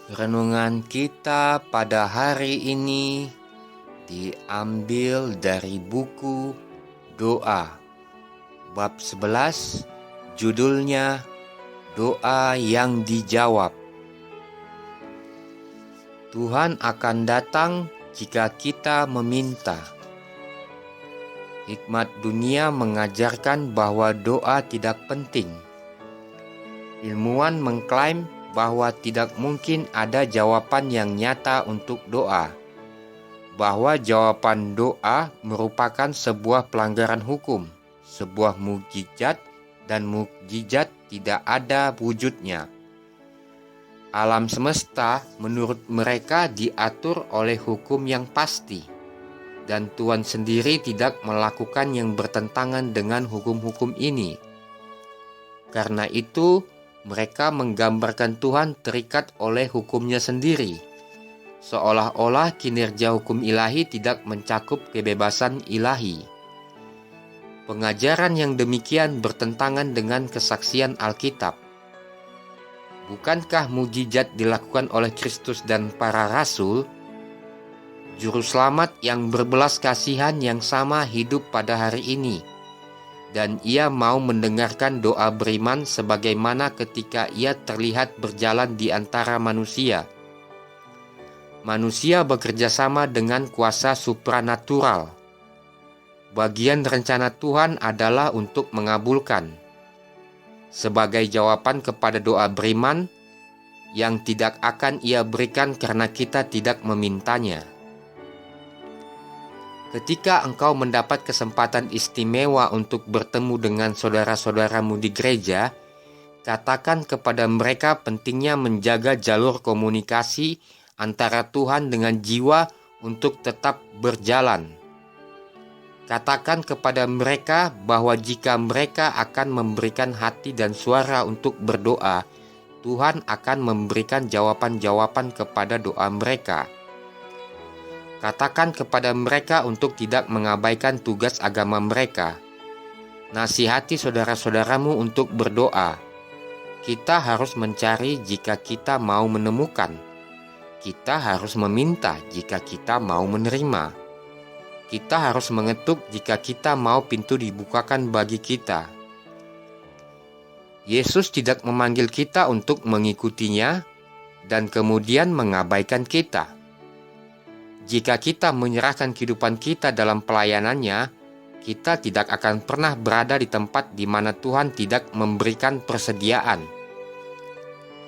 Renungan kita pada hari ini diambil dari buku Doa, bab 11, judulnya Doa yang Dijawab. Tuhan akan datang jika kita meminta. Hikmat dunia mengajarkan bahwa doa tidak penting. Ilmuwan mengklaim bahwa tidak mungkin ada jawaban yang nyata untuk doa, bahwa jawaban doa merupakan sebuah pelanggaran hukum, sebuah mukjizat, dan mukjizat tidak ada wujudnya. Alam semesta menurut mereka diatur oleh hukum yang pasti, dan Tuhan sendiri tidak melakukan yang bertentangan dengan hukum-hukum ini. Karena itu, mereka menggambarkan Tuhan terikat oleh hukumnya sendiri, seolah-olah kinerja hukum ilahi tidak mencakup kebebasan ilahi. Pengajaran yang demikian bertentangan dengan kesaksian Alkitab. Bukankah mukjizat dilakukan oleh Kristus dan para rasul? Juru selamat yang berbelas kasihan yang sama hidup pada hari ini, dan ia mau mendengarkan doa beriman sebagaimana ketika ia terlihat berjalan di antara manusia. Manusia bekerja sama dengan kuasa supranatural. Bagian rencana Tuhan adalah untuk mengabulkan. Sebagai jawaban kepada doa beriman yang tidak akan ia berikan karena kita tidak memintanya. Ketika engkau mendapat kesempatan istimewa untuk bertemu dengan saudara-saudaramu di gereja, katakan kepada mereka pentingnya menjaga jalur komunikasi antara Tuhan dengan jiwa untuk tetap berjalan. Katakan kepada mereka bahwa jika mereka akan memberikan hati dan suara untuk berdoa, Tuhan akan memberikan jawaban-jawaban kepada doa mereka. Katakan kepada mereka untuk tidak mengabaikan tugas agama mereka. Nasihati saudara-saudaramu untuk berdoa. Kita harus mencari jika kita mau menemukan. Kita harus meminta jika kita mau menerima. Kita harus mengetuk jika kita mau pintu dibukakan bagi kita. Yesus tidak memanggil kita untuk mengikutinya dan kemudian mengabaikan kita. Jika kita menyerahkan kehidupan kita dalam pelayanannya, kita tidak akan pernah berada di tempat di mana Tuhan tidak memberikan persediaan.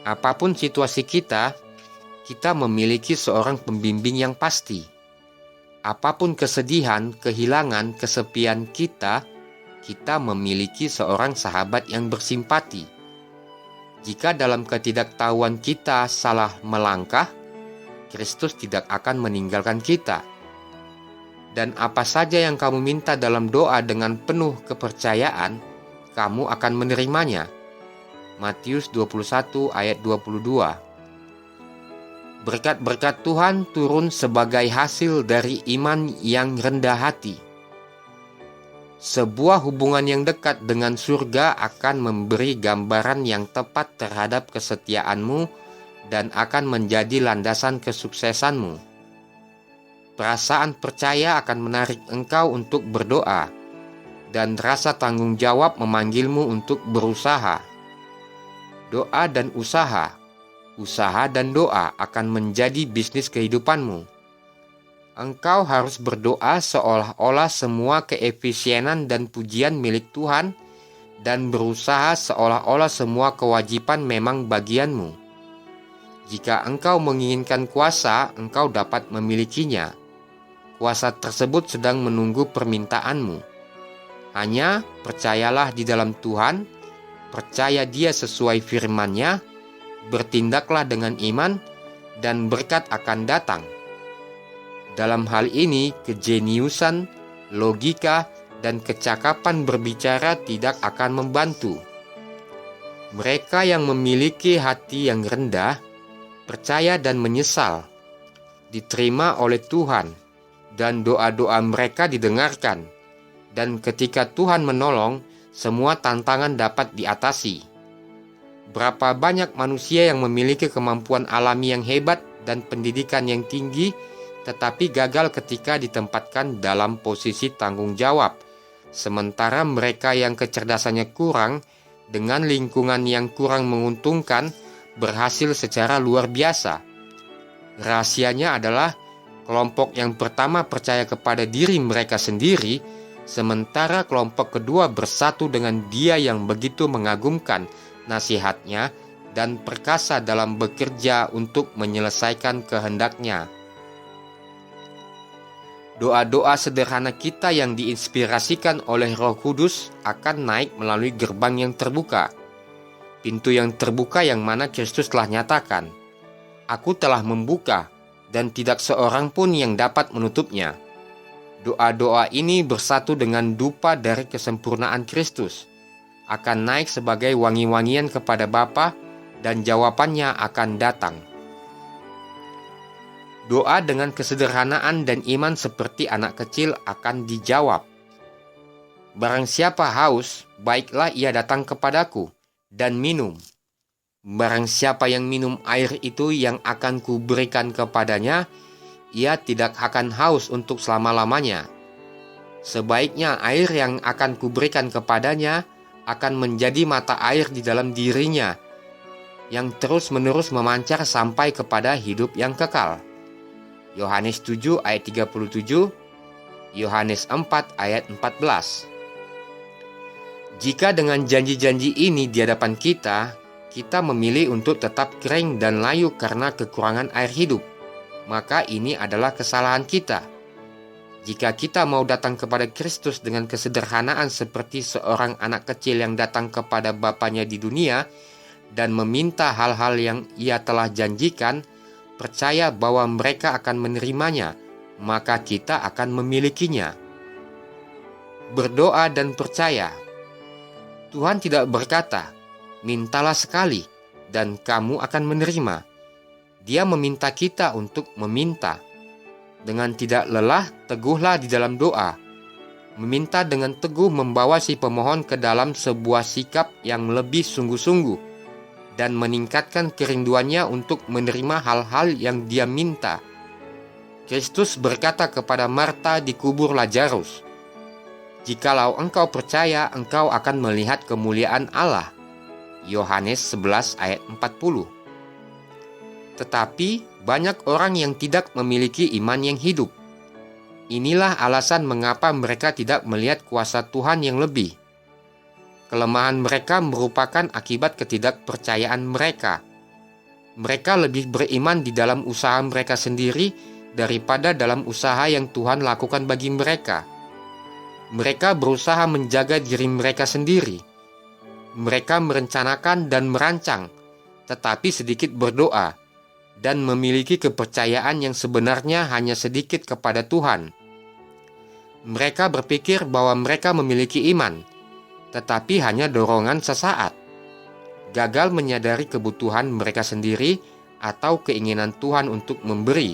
Apapun situasi kita memiliki seorang pembimbing yang pasti. Apapun kesedihan, kehilangan, kesepian kita memiliki seorang sahabat yang bersimpati. Jika dalam ketidaktahuan kita salah melangkah, Kristus tidak akan meninggalkan kita. Dan apa saja yang kamu minta dalam doa dengan penuh kepercayaan, kamu akan menerimanya. Matius 21 ayat 22. Berkat-berkat Tuhan turun sebagai hasil dari iman yang rendah hati. Sebuah hubungan yang dekat dengan surga akan memberi gambaran yang tepat terhadap kesetiaanmu dan akan menjadi landasan kesuksesanmu. Perasaan percaya akan menarik engkau untuk berdoa, dan rasa tanggung jawab memanggilmu untuk berusaha. Doa dan usaha dan doa akan menjadi bisnis kehidupanmu. Engkau harus berdoa seolah-olah semua keefisienan dan pujian milik Tuhan, dan berusaha seolah-olah semua kewajiban memang bagianmu. Jika engkau menginginkan kuasa, engkau dapat memilikinya. Kuasa tersebut sedang menunggu permintaanmu. Hanya percayalah di dalam Tuhan, percaya Dia sesuai firman-Nya, bertindaklah dengan iman, dan berkat akan datang. Dalam hal ini, kejeniusan, logika, dan kecakapan berbicara tidak akan membantu. Mereka yang memiliki hati yang rendah, percaya dan menyesal, diterima oleh Tuhan, dan doa-doa mereka didengarkan. Dan ketika Tuhan menolong, semua tantangan dapat diatasi. Berapa banyak manusia yang memiliki kemampuan alami yang hebat dan pendidikan yang tinggi, tetapi gagal ketika ditempatkan dalam posisi tanggung jawab, sementara mereka yang kecerdasannya kurang, dengan lingkungan yang kurang menguntungkan, berhasil secara luar biasa. Rahasianya adalah kelompok yang pertama percaya kepada diri mereka sendiri, sementara kelompok kedua bersatu dengan Dia yang begitu mengagumkan nasihatnya dan perkasa dalam bekerja untuk menyelesaikan kehendak-Nya. Doa-doa sederhana kita yang diinspirasikan oleh Roh Kudus akan naik melalui gerbang yang terbuka, pintu yang terbuka yang mana Kristus telah nyatakan, "Aku telah membuka, dan tidak seorang pun yang dapat menutupnya." Doa-doa ini bersatu dengan dupa dari kesempurnaan Kristus, akan naik sebagai wangi-wangian kepada Bapa, dan jawabannya akan datang. Doa dengan kesederhanaan dan iman seperti anak kecil akan dijawab. Barang siapa haus, baiklah ia datang kepadaku, dan minum. Barang siapa yang minum air itu yang akan kuberikan kepadanya, ia tidak akan haus untuk selama-lamanya. Sebaiknya air yang akan kuberikan kepadanya akan menjadi mata air di dalam dirinya, yang terus-menerus memancar sampai kepada hidup yang kekal. Yohanes 7 ayat 37, Yohanes 4 ayat 14. Jika dengan janji-janji ini di hadapan kita memilih untuk tetap kering dan layu karena kekurangan air hidup, maka ini adalah kesalahan kita. Jika kita mau datang kepada Kristus dengan kesederhanaan seperti seorang anak kecil yang datang kepada bapanya di dunia dan meminta hal-hal yang Ia telah janjikan, percaya bahwa mereka akan menerimanya, maka kita akan memilikinya. Berdoa dan percaya. Tuhan tidak berkata, "Mintalah sekali, dan kamu akan menerima." Dia meminta kita untuk meminta. Dengan tidak lelah, teguhlah di dalam doa. Meminta dengan teguh membawa si pemohon ke dalam sebuah sikap yang lebih sungguh-sungguh, dan meningkatkan kerinduannya untuk menerima hal-hal yang dia minta. Kristus berkata kepada Marta di kubur Lazarus, "Jikalau engkau percaya, engkau akan melihat kemuliaan Allah." Yohanes 11 ayat 40. Tetapi banyak orang yang tidak memiliki iman yang hidup. Inilah alasan mengapa mereka tidak melihat kuasa Tuhan yang lebih. Kelemahan mereka merupakan akibat ketidakpercayaan mereka. Mereka lebih beriman di dalam usaha mereka sendiri daripada dalam usaha yang Tuhan lakukan bagi mereka. Mereka berusaha menjaga diri mereka sendiri. Mereka merencanakan dan merancang, tetapi sedikit berdoa, dan memiliki kepercayaan yang sebenarnya hanya sedikit kepada Tuhan. Mereka berpikir bahwa mereka memiliki iman, tetapi hanya dorongan sesaat. Gagal menyadari kebutuhan mereka sendiri atau keinginan Tuhan untuk memberi.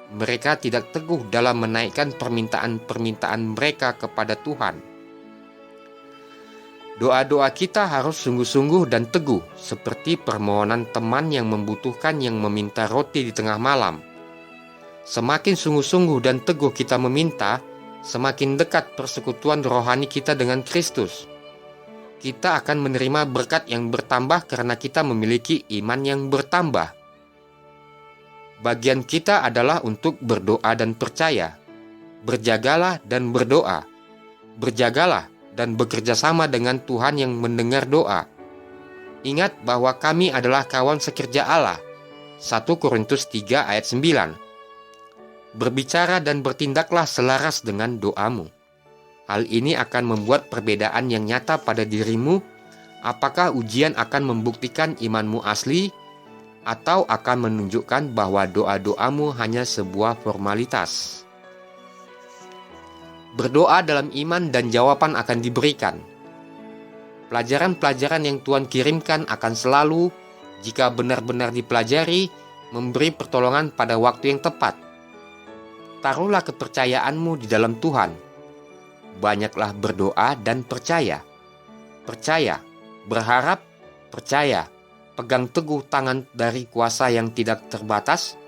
Mereka tidak teguh dalam menaikkan permintaan-permintaan mereka kepada Tuhan. Doa-doa kita harus sungguh-sungguh dan teguh, seperti permohonan teman yang membutuhkan yang meminta roti di tengah malam. Semakin sungguh-sungguh dan teguh kita meminta, semakin dekat persekutuan rohani kita dengan Kristus. Kita akan menerima berkat yang bertambah karena kita memiliki iman yang bertambah. Bagian kita adalah untuk berdoa dan percaya. Berjagalah dan berdoa. Berjagalah dan bekerja sama dengan Tuhan yang mendengar doa. Ingat bahwa kami adalah kawan sekerja Allah. 1 Korintus 3 ayat 9. Berbicara dan bertindaklah selaras dengan doamu. Hal ini akan membuat perbedaan yang nyata pada dirimu. Apakah ujian akan membuktikan imanmu asli, atau akan menunjukkan bahwa doa-doamu hanya sebuah formalitas? Berdoa dalam iman dan jawaban akan diberikan. Pelajaran-pelajaran yang Tuhan kirimkan akan selalu, jika benar-benar dipelajari, memberi pertolongan pada waktu yang tepat. Taruhlah kepercayaanmu di dalam Tuhan. Banyaklah berdoa dan percaya. Percaya, berharap, percaya, pegang teguh tangan dari kuasa yang tidak terbatas,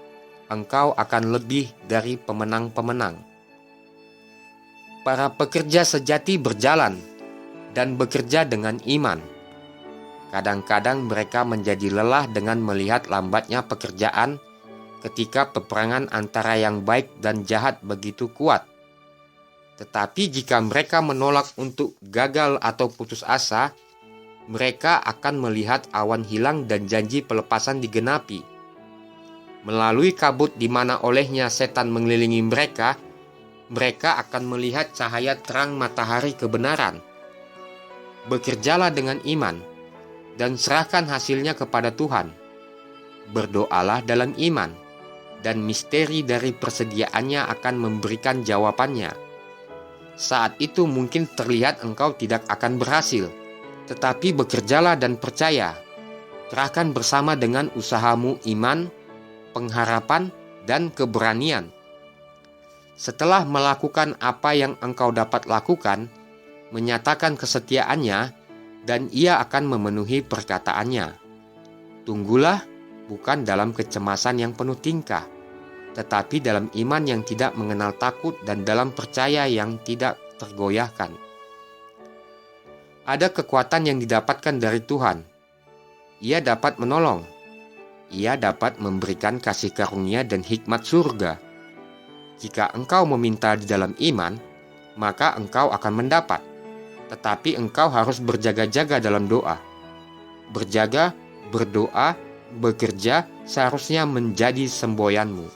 engkau akan lebih dari pemenang-pemenang. Para pekerja sejati berjalan dan bekerja dengan iman. Kadang-kadang mereka menjadi lelah dengan melihat lambatnya pekerjaan ketika peperangan antara yang baik dan jahat begitu kuat. Tetapi jika mereka menolak untuk gagal atau putus asa, mereka akan melihat awan hilang dan janji pelepasan digenapi. Melalui kabut di mana olehnya setan mengelilingi mereka, mereka akan melihat cahaya terang matahari kebenaran. Bekerjalah dengan iman dan serahkan hasilnya kepada Tuhan. Berdoalah dalam iman, dan misteri dari persediaannya akan memberikan jawabannya. Saat itu mungkin terlihat engkau tidak akan berhasil, tetapi bekerjalah dan percaya. Kerahkan bersama dengan usahamu iman, pengharapan, dan keberanian. Setelah melakukan apa yang engkau dapat lakukan, menyatakan kesetiaannya, dan ia akan memenuhi perkataannya. Tunggulah bukan dalam kecemasan yang penuh tingkah, tetapi dalam iman yang tidak mengenal takut dan dalam percaya yang tidak tergoyahkan. Ada kekuatan yang didapatkan dari Tuhan. Ia dapat menolong. Ia dapat memberikan kasih karunia dan hikmat surga. Jika engkau meminta di dalam iman, maka engkau akan mendapat. Tetapi engkau harus berjaga-jaga dalam doa. Berjaga, berdoa, bekerja seharusnya menjadi semboyanmu.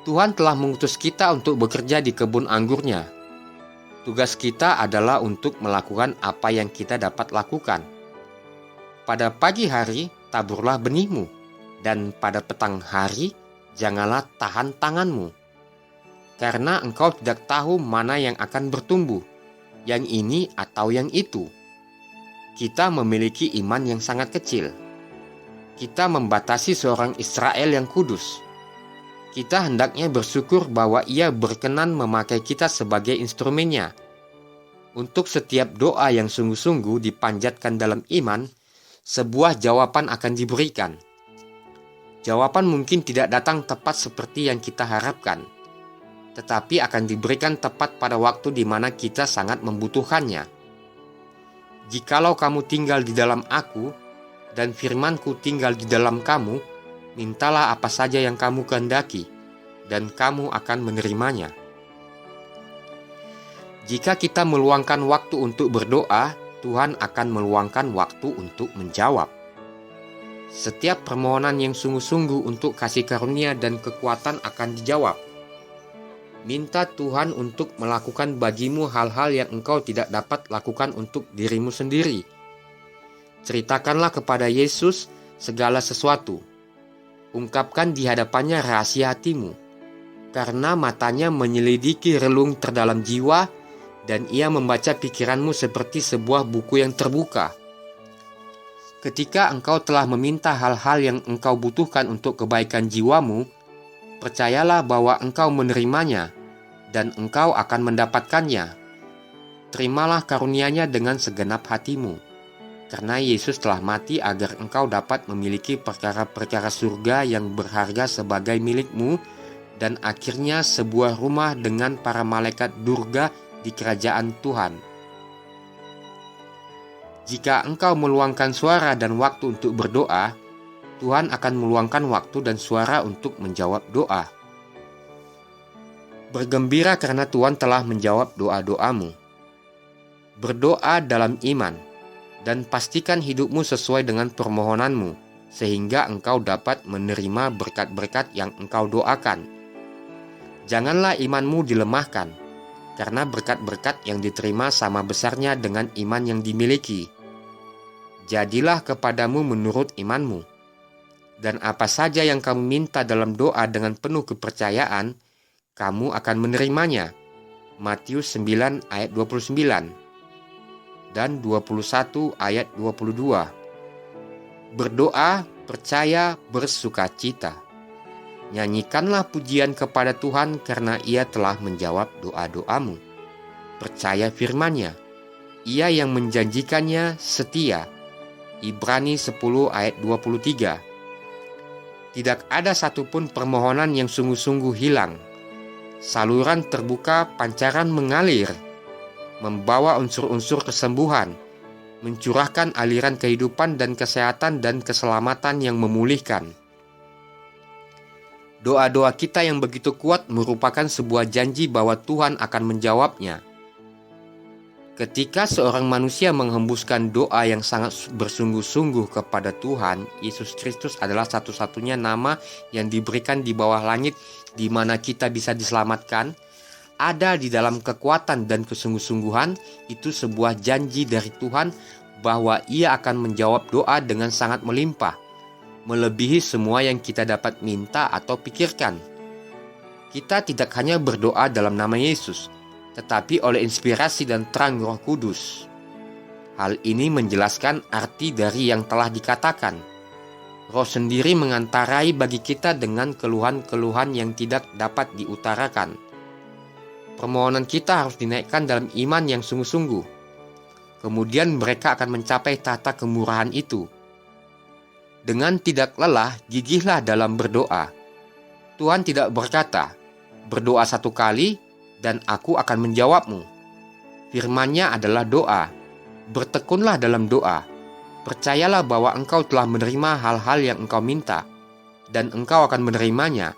Tuhan telah mengutus kita untuk bekerja di kebun anggurnya. Tugas kita adalah untuk melakukan apa yang kita dapat lakukan. Pada pagi hari, taburlah benihmu, dan pada petang hari, janganlah tahan tanganmu. Karena engkau tidak tahu mana yang akan bertumbuh, yang ini atau yang itu. Kita memiliki iman yang sangat kecil. Kita membatasi seorang Israel yang kudus. Kita hendaknya bersyukur bahwa ia berkenan memakai kita sebagai instrumennya. Untuk setiap doa yang sungguh-sungguh dipanjatkan dalam iman, sebuah jawaban akan diberikan. Jawaban mungkin tidak datang tepat seperti yang kita harapkan, tetapi akan diberikan tepat pada waktu di mana kita sangat membutuhkannya. Jikalau kamu tinggal di dalam aku, dan firmanku tinggal di dalam kamu, mintalah apa saja yang kamu kehendaki, dan kamu akan menerimanya. Jika kita meluangkan waktu untuk berdoa, Tuhan akan meluangkan waktu untuk menjawab. Setiap permohonan yang sungguh-sungguh untuk kasih karunia dan kekuatan akan dijawab. Minta Tuhan untuk melakukan bagimu hal-hal yang engkau tidak dapat lakukan untuk dirimu sendiri. Ceritakanlah kepada Yesus segala sesuatu. Ungkapkan di hadapannya rahasia hatimu, karena matanya menyelidiki relung terdalam jiwa, dan ia membaca pikiranmu seperti sebuah buku yang terbuka. Ketika engkau telah meminta hal-hal yang engkau butuhkan untuk kebaikan jiwamu, percayalah bahwa engkau menerimanya, dan engkau akan mendapatkannya. Terimalah karunia-Nya dengan segenap hatimu, karena Yesus telah mati agar engkau dapat memiliki perkara-perkara surga yang berharga sebagai milikmu, dan akhirnya sebuah rumah dengan para malaikat durga di kerajaan Tuhan. Jika engkau meluangkan suara dan waktu untuk berdoa, Tuhan akan meluangkan waktu dan suara untuk menjawab doa. Bergembira karena Tuhan telah menjawab doa-doamu. Berdoa dalam iman, dan pastikan hidupmu sesuai dengan permohonanmu, sehingga engkau dapat menerima berkat-berkat yang engkau doakan. Janganlah imanmu dilemahkan, karena berkat-berkat yang diterima sama besarnya dengan iman yang dimiliki. Jadilah kepadamu menurut imanmu. Dan apa saja yang kamu minta dalam doa dengan penuh kepercayaan, kamu akan menerimanya. Matius 9 ayat 29 dan 21 ayat 22. Berdoa, percaya, bersukacita. Nyanyikanlah pujian kepada Tuhan karena Ia telah menjawab doa-doamu. Percaya firman-Nya. Ia yang menjanjikannya setia. Ibrani 10 ayat 23. Tidak ada satupun permohonan yang sungguh-sungguh hilang. Saluran terbuka, pancaran mengalir, membawa unsur-unsur kesembuhan, mencurahkan aliran kehidupan dan kesehatan dan keselamatan yang memulihkan. Doa-doa kita yang begitu kuat merupakan sebuah janji bahwa Tuhan akan menjawabnya. Ketika seorang manusia menghembuskan doa yang sangat bersungguh-sungguh kepada Tuhan, Yesus Kristus adalah satu-satunya nama yang diberikan di bawah langit di mana kita bisa diselamatkan. Ada di dalam kekuatan dan kesungguh-sungguhan, itu sebuah janji dari Tuhan bahwa Ia akan menjawab doa dengan sangat melimpah, melebihi semua yang kita dapat minta atau pikirkan. Kita tidak hanya berdoa dalam nama Yesus, tetapi oleh inspirasi dan terang Roh Kudus. Hal ini menjelaskan arti dari yang telah dikatakan. Roh sendiri mengantarai bagi kita dengan keluhan-keluhan yang tidak dapat diutarakan. Permohonan kita harus dinaikkan dalam iman yang sungguh-sungguh. Kemudian mereka akan mencapai tahta kemurahan itu. Dengan tidak lelah, gigihlah dalam berdoa. Tuhan tidak berkata, "Berdoa 1 kali, dan aku akan menjawabmu." Firman-Nya adalah doa. Bertekunlah dalam doa. Percayalah bahwa engkau telah menerima hal-hal yang engkau minta, dan engkau akan menerimanya.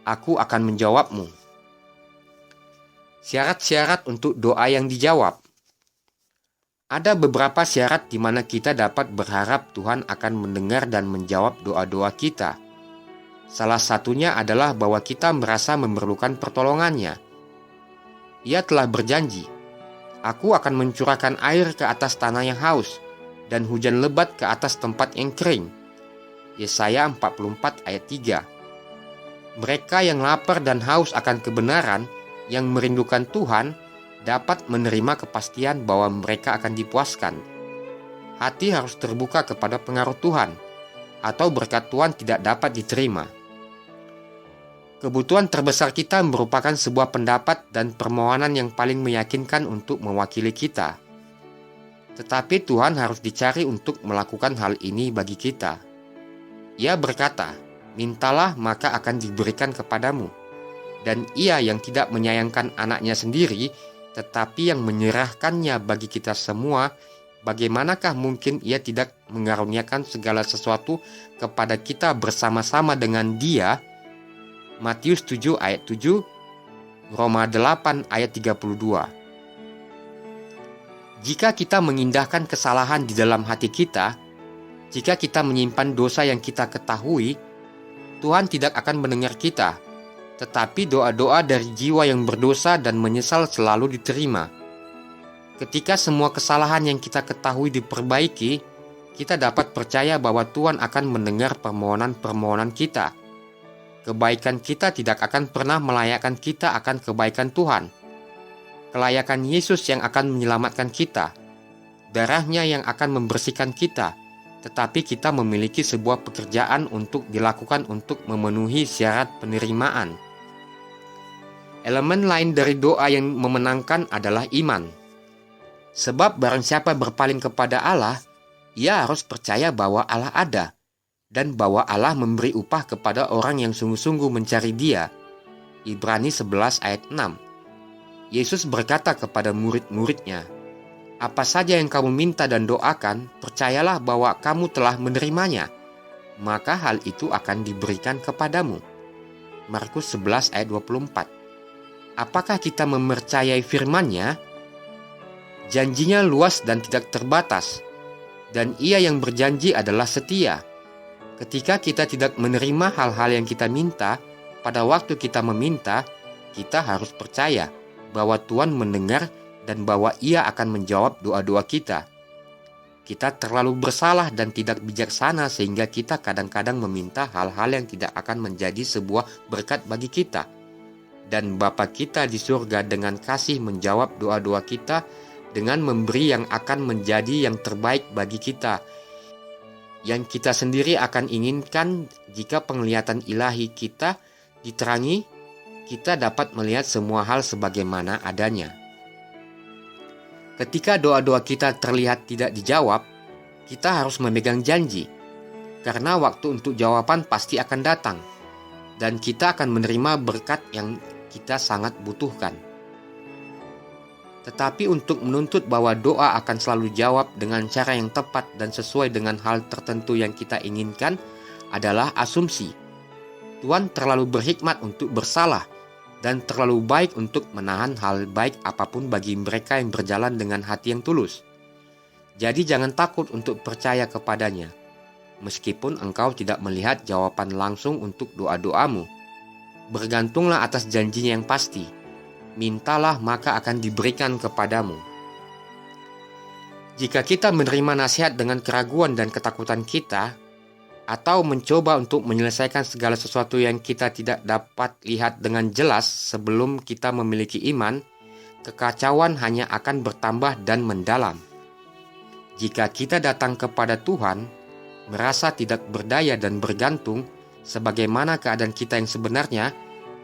Aku akan menjawabmu. Syarat-syarat untuk doa yang dijawab. Ada beberapa syarat di mana kita dapat berharap Tuhan akan mendengar dan menjawab doa-doa kita. Salah satunya adalah bahwa kita merasa memerlukan pertolongannya. Ia telah berjanji, "Aku akan mencurahkan air ke atas tanah yang haus, dan hujan lebat ke atas tempat yang kering." Yesaya 44 ayat 3. Mereka yang lapar dan haus akan kebenaran, yang merindukan Tuhan, dapat menerima kepastian bahwa mereka akan dipuaskan. Hati harus terbuka kepada pengaruh Tuhan, atau berkat Tuhan tidak dapat diterima. Kebutuhan terbesar kita merupakan sebuah pendapat dan permohonan yang paling meyakinkan untuk mewakili kita. Tetapi Tuhan harus dicari untuk melakukan hal ini bagi kita. Ia berkata, "Mintalah maka akan diberikan kepadamu." Dan Ia yang tidak menyayangkan anaknya sendiri, tetapi yang menyerahkannya bagi kita semua, bagaimanakah mungkin Ia tidak mengaruniakan segala sesuatu kepada kita bersama-sama dengan Dia? Matius 7 ayat 7, Roma 8 ayat 32. Jika kita mengindahkan kesalahan di dalam hati kita, jika kita menyimpan dosa yang kita ketahui, Tuhan tidak akan mendengar kita, tetapi doa-doa dari jiwa yang berdosa dan menyesal selalu diterima. Ketika semua kesalahan yang kita ketahui diperbaiki, kita dapat percaya bahwa Tuhan akan mendengar permohonan-permohonan kita. Kebaikan kita tidak akan pernah melayakkan kita akan kebaikan Tuhan. Kelayakan Yesus yang akan menyelamatkan kita, darah-Nya yang akan membersihkan kita, tetapi kita memiliki sebuah pekerjaan untuk dilakukan untuk memenuhi syarat penerimaan. Elemen lain dari doa yang memenangkan adalah iman. Sebab barang siapa berpaling kepada Allah, ia harus percaya bahwa Allah ada, dan bahwa Allah memberi upah kepada orang yang sungguh-sungguh mencari Dia. Ibrani 11 ayat 6. Yesus berkata kepada murid-muridnya, "Apa saja yang kamu minta dan doakan, percayalah bahwa kamu telah menerimanya, maka hal itu akan diberikan kepadamu." Markus 11 ayat 24. Apakah kita mempercayai firman-Nya? Janjinya luas dan tidak terbatas, dan Ia yang berjanji adalah setia. Ketika kita tidak menerima hal-hal yang kita minta, pada waktu kita meminta, kita harus percaya bahwa Tuhan mendengar dan bahwa Ia akan menjawab doa-doa kita. Kita terlalu bersalah dan tidak bijaksana sehingga kita kadang-kadang meminta hal-hal yang tidak akan menjadi sebuah berkat bagi kita. Dan Bapa kita di surga dengan kasih menjawab doa-doa kita dengan memberi yang akan menjadi yang terbaik bagi kita, yang kita sendiri akan inginkan. Jika penglihatan ilahi kita diterangi, kita dapat melihat semua hal sebagaimana adanya. Ketika doa-doa kita terlihat tidak dijawab, Kita harus memegang janji, karena waktu untuk jawaban pasti akan datang, dan kita akan menerima berkat yang kita sangat butuhkan. Tetapi untuk menuntut bahwa doa akan selalu jawab dengan cara yang tepat dan sesuai dengan hal tertentu yang kita inginkan adalah asumsi. Tuhan terlalu berhikmat untuk bersalah dan terlalu baik untuk menahan hal baik apapun bagi mereka yang berjalan dengan hati yang tulus. Jadi jangan takut untuk percaya kepadanya, meskipun engkau tidak melihat jawaban langsung untuk doa-doamu. Bergantunglah atas janjinya yang pasti. Mintalah maka akan diberikan kepadamu. Jika kita menerima nasihat dengan keraguan dan ketakutan kita, atau mencoba untuk menyelesaikan segala sesuatu yang kita tidak dapat lihat dengan jelas sebelum kita memiliki iman, kekacauan hanya akan bertambah dan mendalam. Jika kita datang kepada Tuhan, merasa tidak berdaya dan bergantung, sebagaimana keadaan kita yang sebenarnya,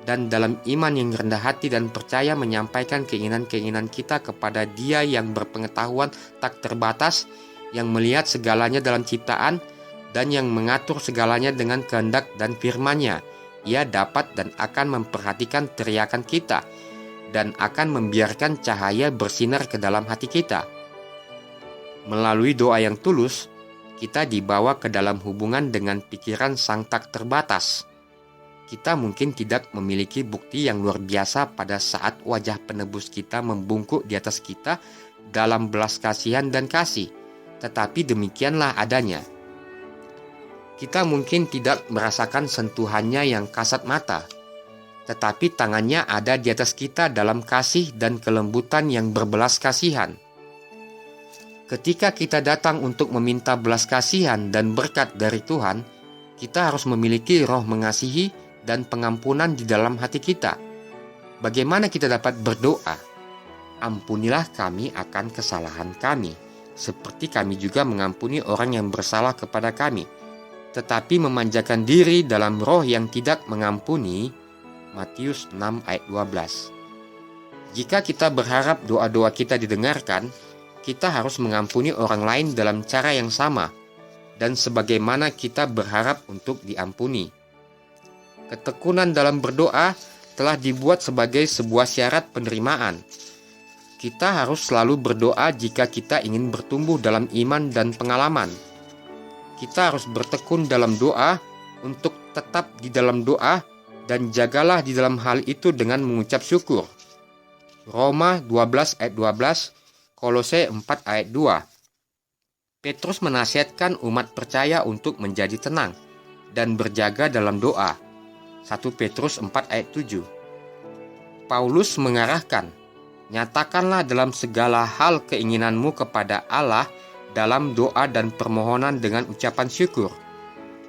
dan dalam iman yang rendah hati dan percaya menyampaikan keinginan-keinginan kita kepada Dia yang berpengetahuan tak terbatas, yang melihat segalanya dalam ciptaan, dan yang mengatur segalanya dengan kehendak dan firman-Nya. Ia dapat dan akan memperhatikan teriakan kita, dan akan membiarkan cahaya bersinar ke dalam hati kita. Melalui doa yang tulus, kita dibawa ke dalam hubungan dengan pikiran Sang tak terbatas. Kita mungkin tidak memiliki bukti yang luar biasa pada saat wajah penebus kita membungkuk di atas kita dalam belas kasihan dan kasih, tetapi demikianlah adanya. Kita mungkin tidak merasakan sentuhannya yang kasat mata, tetapi tangannya ada di atas kita dalam kasih dan kelembutan yang berbelas kasihan. Ketika kita datang untuk meminta belas kasihan dan berkat dari Tuhan, kita harus memiliki roh mengasihi dan pengampunan di dalam hati kita. Bagaimana kita dapat berdoa? Ampunilah kami akan kesalahan kami, seperti kami juga mengampuni orang yang bersalah kepada kami. Tetapi memanjakan diri dalam roh yang tidak mengampuni. Matius 6 ayat 12. Jika kita berharap doa-doa kita didengarkan, kita harus mengampuni orang lain dalam cara yang sama, dan sebagaimana kita berharap untuk diampuni. Ketekunan dalam berdoa telah dibuat sebagai sebuah syarat penerimaan. Kita harus selalu berdoa jika kita ingin bertumbuh dalam iman dan pengalaman. Kita harus bertekun dalam doa untuk tetap di dalam doa dan jagalah di dalam hal itu dengan mengucap syukur. Roma 12 ayat 12, Kolose 4 ayat 2. Petrus menasihatkan umat percaya untuk menjadi tenang dan berjaga dalam doa. 1 Petrus 4 ayat 7. Paulus mengarahkan, nyatakanlah dalam segala hal keinginanmu kepada Allah dalam doa dan permohonan dengan ucapan syukur.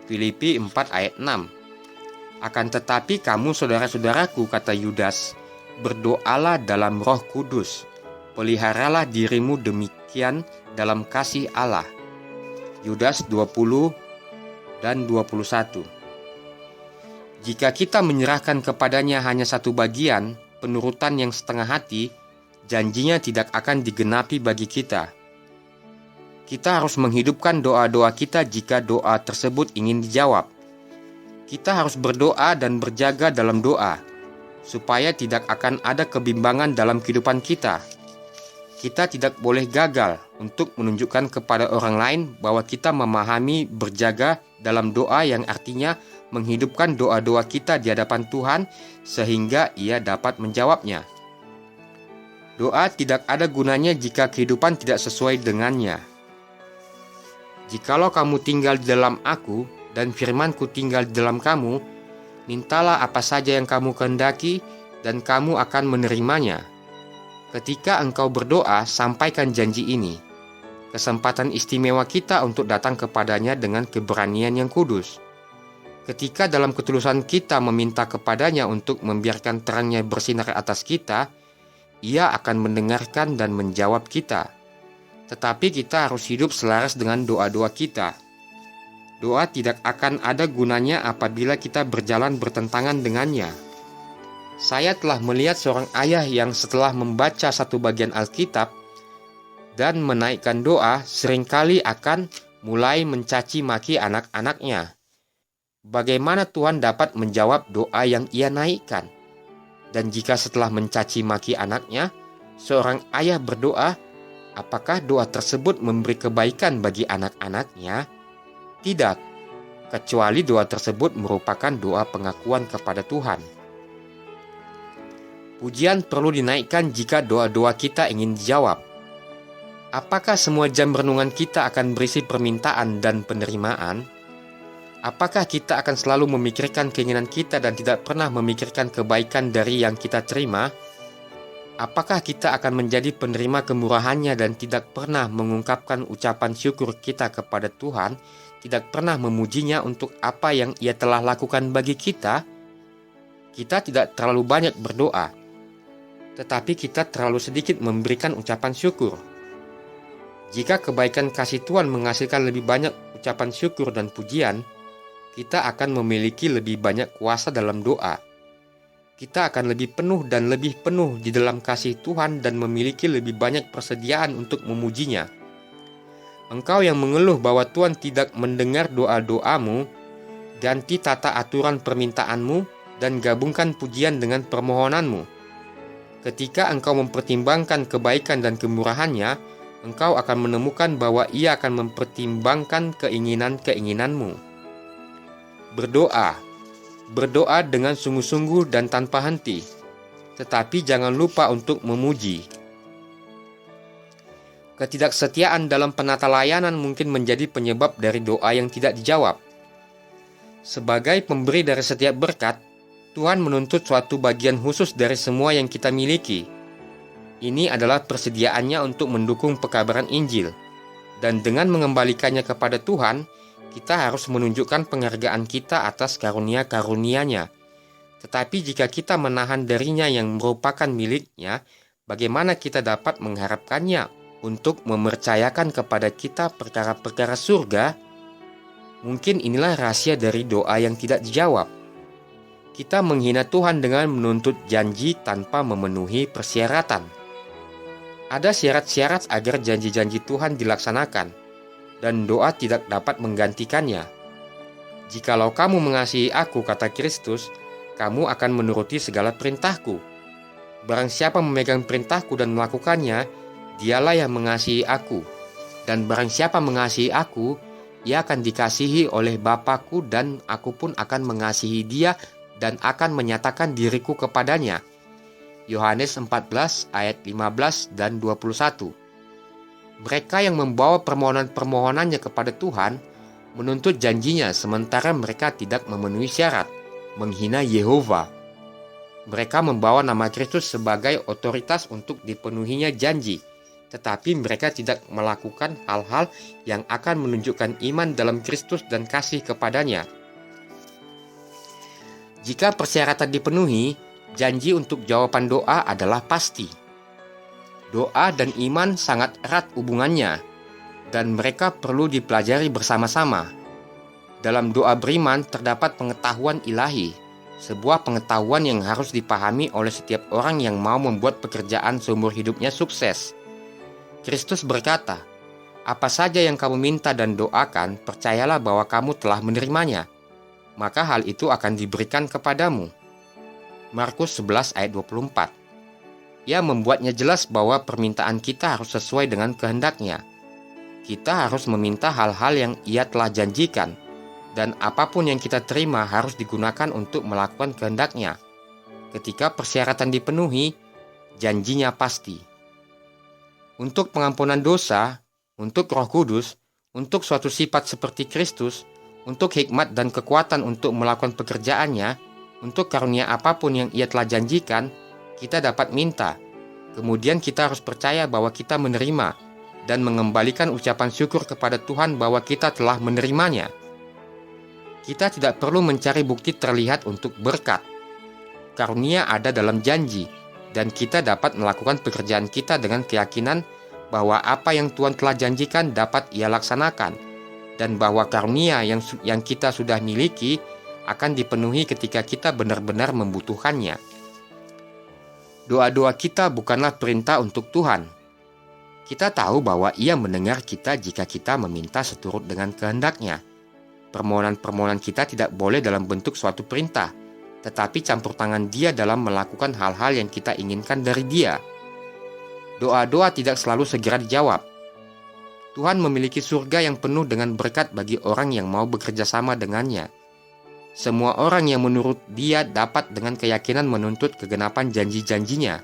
Filipi 4 ayat 6. Akan tetapi kamu saudara-saudaraku, kata Yudas, berdoalah dalam Roh Kudus. Peliharalah dirimu demikian dalam kasih Allah. Yudas 20 dan 21. Jika kita menyerahkan kepadanya hanya satu bagian, penurutan yang setengah hati, janjinya tidak akan digenapi bagi kita. Kita harus menghidupkan doa-doa kita jika doa tersebut ingin dijawab. Kita harus berdoa dan berjaga dalam doa, supaya tidak akan ada kebimbangan dalam kehidupan kita. Kita tidak boleh gagal untuk menunjukkan kepada orang lain bahwa kita memahami berjaga dalam doa, yang artinya menghidupkan doa-doa kita di hadapan Tuhan sehingga Ia dapat menjawabnya. Doa tidak ada gunanya jika kehidupan tidak sesuai dengannya. Jikalau kamu tinggal di dalam Aku dan firman-Ku tinggal di dalam kamu, mintalah apa saja yang kamu kehendaki dan kamu akan menerimanya. Ketika engkau berdoa, sampaikan janji ini. Kesempatan istimewa kita untuk datang kepadanya dengan keberanian yang kudus. Ketika dalam ketulusan kita meminta kepadanya untuk membiarkan terangnya bersinar atas kita, Ia akan mendengarkan dan menjawab kita. Tetapi kita harus hidup selaras dengan doa-doa kita. Doa tidak akan ada gunanya apabila kita berjalan bertentangan dengannya. Saya telah melihat seorang ayah yang setelah membaca satu bagian Alkitab, dan menaikkan doa seringkali akan mulai mencaci maki anak-anaknya. Bagaimana Tuhan dapat menjawab doa yang ia naikkan? Dan jika setelah mencaci maki anaknya, seorang ayah berdoa, apakah doa tersebut memberi kebaikan bagi anak-anaknya? Tidak, kecuali doa tersebut merupakan doa pengakuan kepada Tuhan. Pujian perlu dinaikkan jika doa-doa kita ingin dijawab. Apakah semua jam renungan kita akan berisi permintaan dan penerimaan? Apakah kita akan selalu memikirkan keinginan kita dan tidak pernah memikirkan kebaikan dari yang kita terima? Apakah kita akan menjadi penerima kemurahannya dan tidak pernah mengungkapkan ucapan syukur kita kepada Tuhan, tidak pernah memujinya untuk apa yang Ia telah lakukan bagi kita? Kita tidak terlalu banyak berdoa, tetapi kita terlalu sedikit memberikan ucapan syukur. Jika kebaikan kasih Tuhan menghasilkan lebih banyak ucapan syukur dan pujian, kita akan memiliki lebih banyak kuasa dalam doa. Kita akan lebih penuh dan lebih penuh di dalam kasih Tuhan dan memiliki lebih banyak persediaan untuk memujinya. Engkau yang mengeluh bahwa Tuhan tidak mendengar doa-doamu, ganti tata aturan permintaanmu dan gabungkan pujian dengan permohonanmu. Ketika engkau mempertimbangkan kebaikan dan kemurahannya, engkau akan menemukan bahwa Ia akan mempertimbangkan keinginan-keinginanmu. Berdoa dengan sungguh-sungguh dan tanpa henti, tetapi jangan lupa untuk memuji. Ketidaksetiaan dalam penata layanan mungkin menjadi penyebab dari doa yang tidak dijawab. Sebagai pemberi dari setiap berkat, Tuhan menuntut suatu bagian khusus dari semua yang kita miliki. Ini adalah persediaannya untuk mendukung pekabaran Injil. Dan dengan mengembalikannya kepada Tuhan, kita harus menunjukkan penghargaan kita atas karunia-karunia-Nya. Tetapi jika kita menahan darinya yang merupakan miliknya, bagaimana kita dapat mengharapkannya untuk mempercayakan kepada kita perkara-perkara surga? Mungkin inilah rahasia dari doa yang tidak dijawab. Kita menghina Tuhan dengan menuntut janji tanpa memenuhi persyaratan. Ada syarat-syarat agar janji-janji Tuhan dilaksanakan, dan doa tidak dapat menggantikannya. Jikalau kamu mengasihi aku, kata Kristus, kamu akan menuruti segala perintahku. Barang siapa memegang perintahku dan melakukannya, dialah yang mengasihi aku. Dan barang siapa mengasihi aku, ia akan dikasihi oleh Bapa-Ku, dan aku pun akan mengasihi dia dan akan menyatakan diriku kepadanya. Yohanes 14 ayat 15 dan 21. Mereka yang membawa permohonan-permohonannya kepada Tuhan menuntut janjinya sementara mereka tidak memenuhi syarat, menghina Yehova. Mereka membawa nama Kristus sebagai otoritas untuk dipenuhinya janji, tetapi mereka tidak melakukan hal-hal yang akan menunjukkan iman dalam Kristus dan kasih kepadanya. Jika persyaratan dipenuhi, janji untuk jawaban doa adalah pasti. Doa dan iman sangat erat hubungannya, dan mereka perlu dipelajari bersama-sama. Dalam doa beriman terdapat pengetahuan ilahi, sebuah pengetahuan yang harus dipahami oleh setiap orang yang mau membuat pekerjaan seumur hidupnya sukses. Kristus berkata, "Apa saja yang kamu minta dan doakan, percayalah bahwa kamu telah menerimanya, maka hal itu akan diberikan kepadamu." Markus 11 ayat 24. Ia membuatnya jelas bahwa permintaan kita harus sesuai dengan kehendaknya. Kita harus meminta hal-hal yang Ia telah janjikan, dan apapun yang kita terima harus digunakan untuk melakukan kehendaknya. Ketika persyaratan dipenuhi, janjinya pasti. Untuk pengampunan dosa, untuk Roh Kudus, untuk suatu sifat seperti Kristus, untuk hikmat dan kekuatan untuk melakukan pekerjaannya, untuk karunia apapun yang Ia telah janjikan, kita dapat minta. Kemudian kita harus percaya bahwa kita menerima dan mengembalikan ucapan syukur kepada Tuhan bahwa kita telah menerimanya. Kita tidak perlu mencari bukti terlihat untuk berkat. Karunia ada dalam janji, dan kita dapat melakukan pekerjaan kita dengan keyakinan bahwa apa yang Tuhan telah janjikan dapat Ia laksanakan, dan bahwa karunia yang kita sudah miliki akan dipenuhi ketika kita benar-benar membutuhkannya. Doa-doa kita bukanlah perintah untuk Tuhan. Kita tahu bahwa Ia mendengar kita jika kita meminta seturut dengan kehendak-Nya. Permohonan-permohonan kita tidak boleh dalam bentuk suatu perintah, tetapi campur tangan Dia dalam melakukan hal-hal yang kita inginkan dari Dia. Doa-doa tidak selalu segera dijawab. Tuhan memiliki surga yang penuh dengan berkat bagi orang yang mau bekerja sama dengannya. Semua orang yang menurut Dia dapat dengan keyakinan menuntut kegenapan janji-janjinya.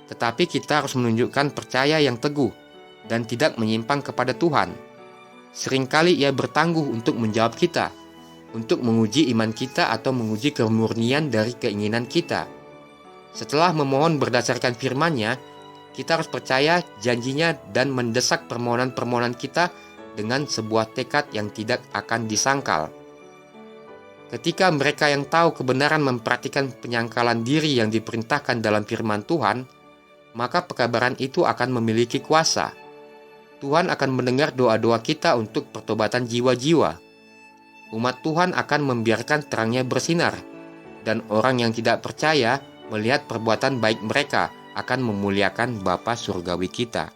Tetapi kita harus menunjukkan percaya yang teguh dan tidak menyimpang kepada Tuhan. Seringkali Ia bertangguh untuk menjawab kita, untuk menguji iman kita atau menguji kemurnian dari keinginan kita. Setelah memohon berdasarkan firman-Nya, kita harus percaya janjinya dan mendesak permohonan-permohonan kita dengan sebuah tekad yang tidak akan disangkal. Ketika mereka yang tahu kebenaran memperhatikan penyangkalan diri yang diperintahkan dalam firman Tuhan, maka pekabaran itu akan memiliki kuasa. Tuhan akan mendengar doa-doa kita untuk pertobatan jiwa-jiwa. Umat Tuhan akan membiarkan terangnya bersinar, dan orang yang tidak percaya melihat perbuatan baik mereka akan memuliakan Bapa Surgawi kita.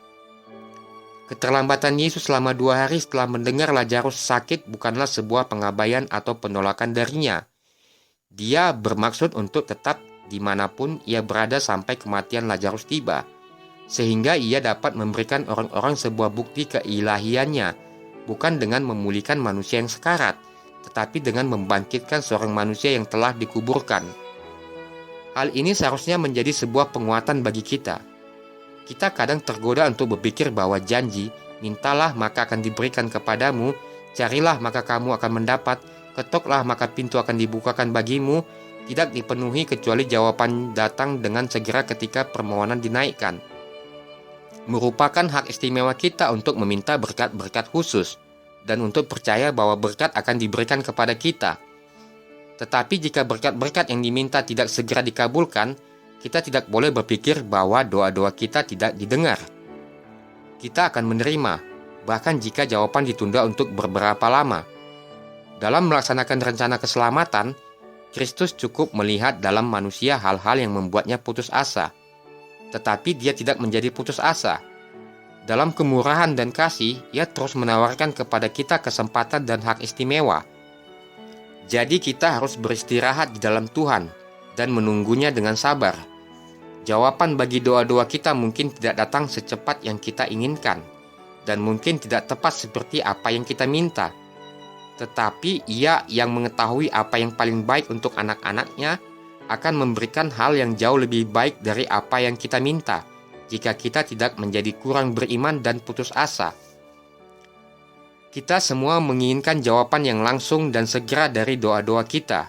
Keterlambatan Yesus selama 2 hari setelah mendengar Lazarus sakit bukanlah sebuah pengabaian atau penolakan darinya. Dia bermaksud untuk tetap dimanapun Ia berada sampai kematian Lazarus tiba, sehingga Ia dapat memberikan orang-orang sebuah bukti keilahiannya, bukan dengan memulihkan manusia yang sekarat, tetapi dengan membangkitkan seorang manusia yang telah dikuburkan. Hal ini seharusnya menjadi sebuah penguatan bagi kita. Kita kadang tergoda untuk berpikir bahwa janji, mintalah maka akan diberikan kepadamu, carilah maka kamu akan mendapat, ketoklah maka pintu akan dibukakan bagimu, tidak dipenuhi kecuali jawaban datang dengan segera ketika permohonan dinaikkan. Merupakan hak istimewa kita untuk meminta berkat-berkat khusus dan untuk percaya bahwa berkat akan diberikan kepada kita. Tetapi jika berkat-berkat yang diminta tidak segera dikabulkan, kita tidak boleh berpikir bahwa doa-doa kita tidak didengar. Kita akan menerima, bahkan jika jawaban ditunda untuk beberapa lama. Dalam melaksanakan rencana keselamatan, Kristus cukup melihat dalam manusia hal-hal yang membuatnya putus asa. Tetapi Dia tidak menjadi putus asa. Dalam kemurahan dan kasih, Ia terus menawarkan kepada kita kesempatan dan hak istimewa. Jadi kita harus beristirahat di dalam Tuhan dan menunggunya dengan sabar. Jawaban bagi doa-doa kita mungkin tidak datang secepat yang kita inginkan, dan mungkin tidak tepat seperti apa yang kita minta. Tetapi Ia yang mengetahui apa yang paling baik untuk anak-anaknya akan memberikan hal yang jauh lebih baik dari apa yang kita minta, jika kita tidak menjadi kurang beriman dan putus asa. Kita semua menginginkan jawaban yang langsung dan segera dari doa-doa kita.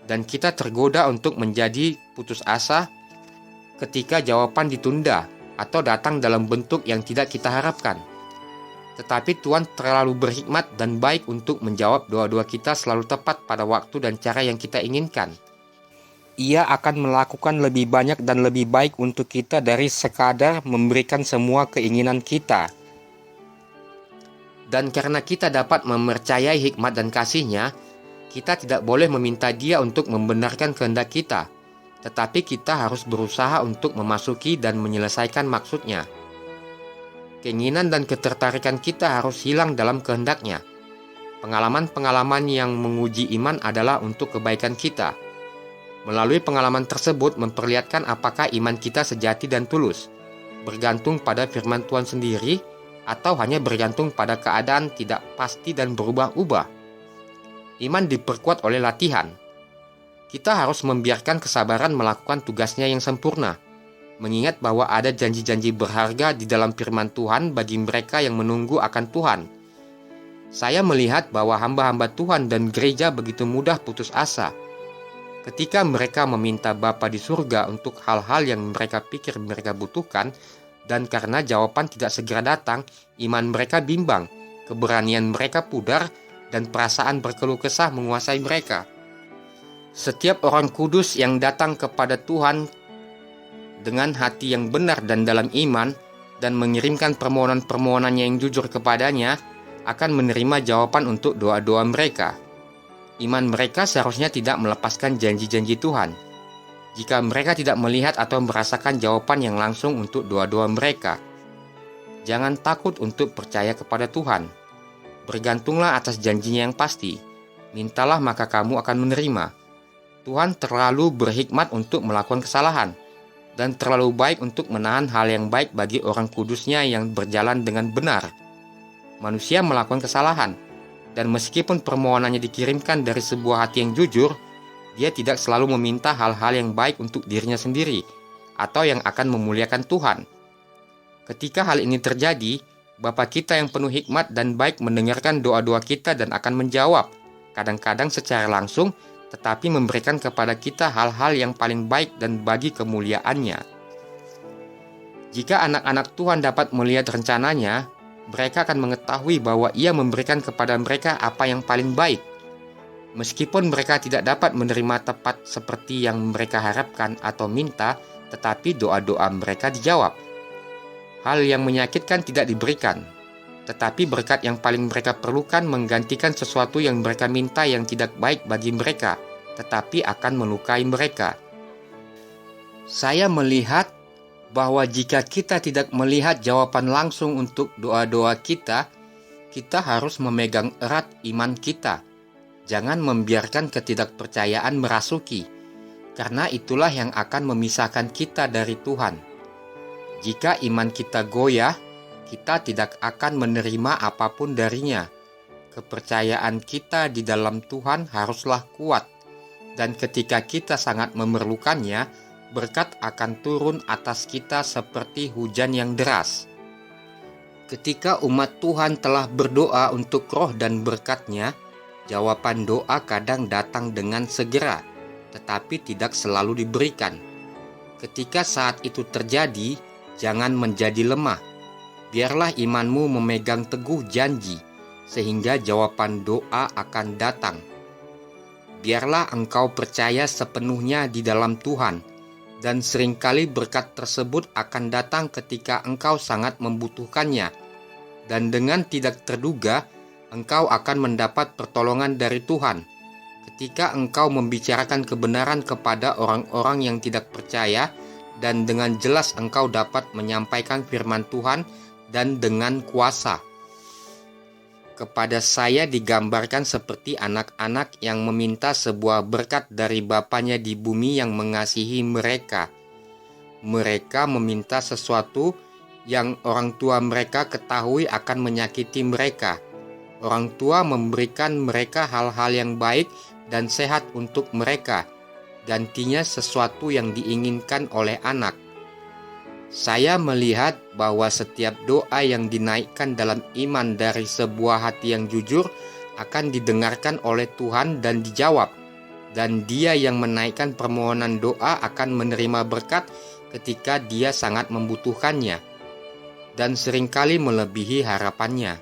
Dan kita tergoda untuk menjadi putus asa ketika jawaban ditunda atau datang dalam bentuk yang tidak kita harapkan. Tetapi Tuhan terlalu berhikmat dan baik untuk menjawab doa-doa kita selalu tepat pada waktu dan cara yang kita inginkan. Ia akan melakukan lebih banyak dan lebih baik untuk kita dari sekadar memberikan semua keinginan kita. Dan karena kita dapat mempercayai hikmat dan kasih-Nya, kita tidak boleh meminta Dia untuk membenarkan kehendak kita, tetapi kita harus berusaha untuk memasuki dan menyelesaikan maksud-Nya. Keinginan dan ketertarikan kita harus hilang dalam kehendak-Nya. Pengalaman-pengalaman yang menguji iman adalah untuk kebaikan kita. Melalui pengalaman tersebut memperlihatkan apakah iman kita sejati dan tulus, bergantung pada firman Tuhan sendiri, atau hanya bergantung pada keadaan tidak pasti dan berubah-ubah. Iman diperkuat oleh latihan. Kita harus membiarkan kesabaran melakukan tugasnya yang sempurna, mengingat bahwa ada janji-janji berharga di dalam firman Tuhan bagi mereka yang menunggu akan Tuhan. Saya melihat bahwa hamba-hamba Tuhan dan gereja begitu mudah putus asa ketika mereka meminta Bapa di surga untuk hal-hal yang mereka pikir mereka butuhkan, dan karena jawaban tidak segera datang, iman mereka bimbang, keberanian mereka pudar, dan perasaan berkeluh kesah menguasai mereka. Setiap orang kudus yang datang kepada Tuhan dengan hati yang benar dan dalam iman, dan mengirimkan permohonan-permohonannya yang jujur kepadanya, akan menerima jawaban untuk doa-doa mereka. Iman mereka seharusnya tidak melepaskan janji-janji Tuhan. Jika mereka tidak melihat atau merasakan jawaban yang langsung untuk doa-doa mereka, Jangan takut untuk percaya kepada Tuhan. Bergantunglah atas janjinya yang pasti. Mintalah maka kamu akan menerima. Tuhan terlalu berhikmat untuk melakukan kesalahan, dan terlalu baik untuk menahan hal yang baik bagi orang kudusnya yang berjalan dengan benar. Manusia melakukan kesalahan, dan meskipun permohonannya dikirimkan dari sebuah hati yang jujur, dia tidak selalu meminta hal-hal yang baik untuk dirinya sendiri, atau yang akan memuliakan Tuhan. Ketika hal ini terjadi, Bapa kita yang penuh hikmat dan baik mendengarkan doa-doa kita dan akan menjawab, kadang-kadang secara langsung, tetapi memberikan kepada kita hal-hal yang paling baik dan bagi kemuliaannya. Jika anak-anak Tuhan dapat melihat rencananya, mereka akan mengetahui bahwa Ia memberikan kepada mereka apa yang paling baik. Meskipun mereka tidak dapat menerima tepat seperti yang mereka harapkan atau minta, tetapi doa-doa mereka dijawab. Hal yang menyakitkan tidak diberikan, tetapi berkat yang paling mereka perlukan menggantikan sesuatu yang mereka minta yang tidak baik bagi mereka, tetapi akan melukai mereka. Saya melihat bahwa jika kita tidak melihat jawaban langsung untuk doa-doa kita, kita harus memegang erat iman kita. Jangan membiarkan ketidakpercayaan merasuki, karena itulah yang akan memisahkan kita dari Tuhan. Jika iman kita goyah, kita tidak akan menerima apapun darinya. Kepercayaan kita di dalam Tuhan haruslah kuat, dan ketika kita sangat memerlukannya, berkat akan turun atas kita seperti hujan yang deras. Ketika umat Tuhan telah berdoa untuk roh dan berkat-Nya, jawaban doa kadang datang dengan segera, tetapi tidak selalu diberikan. Ketika saat itu terjadi, jangan menjadi lemah. Biarlah imanmu memegang teguh janji, sehingga jawaban doa akan datang. Biarlah engkau percaya sepenuhnya di dalam Tuhan, dan seringkali berkat tersebut akan datang ketika engkau sangat membutuhkannya, dan dengan tidak terduga, engkau akan mendapat pertolongan dari Tuhan. Ketika engkau membicarakan kebenaran kepada orang-orang yang tidak percaya, dan dengan jelas engkau dapat menyampaikan firman Tuhan dan dengan kuasa. Kepada saya digambarkan seperti anak-anak yang meminta sebuah berkat dari bapanya di bumi yang mengasihi mereka. Mereka meminta sesuatu yang orang tua mereka ketahui akan menyakiti mereka. Orang tua memberikan mereka hal-hal yang baik dan sehat untuk mereka. Gantinya sesuatu yang diinginkan oleh anak. Saya melihat bahwa setiap doa yang dinaikkan dalam iman dari sebuah hati yang jujur akan didengarkan oleh Tuhan dan dijawab, dan dia yang menaikkan permohonan doa akan menerima berkat ketika dia sangat membutuhkannya, dan seringkali melebihi harapannya.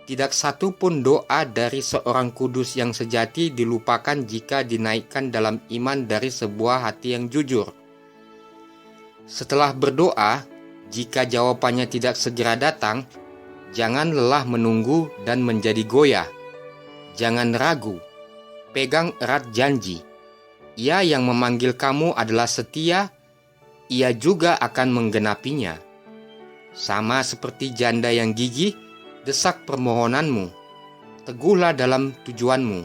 Tidak satu pun doa dari seorang kudus yang sejati dilupakan jika dinaikkan dalam iman dari sebuah hati yang jujur. Setelah berdoa, jika jawabannya tidak segera datang, jangan lelah menunggu dan menjadi goyah. Jangan ragu, pegang erat janji. Ia yang memanggil kamu adalah setia, Ia juga akan menggenapinya. Sama seperti janda yang gigih, desak permohonanmu, teguhlah dalam tujuanmu.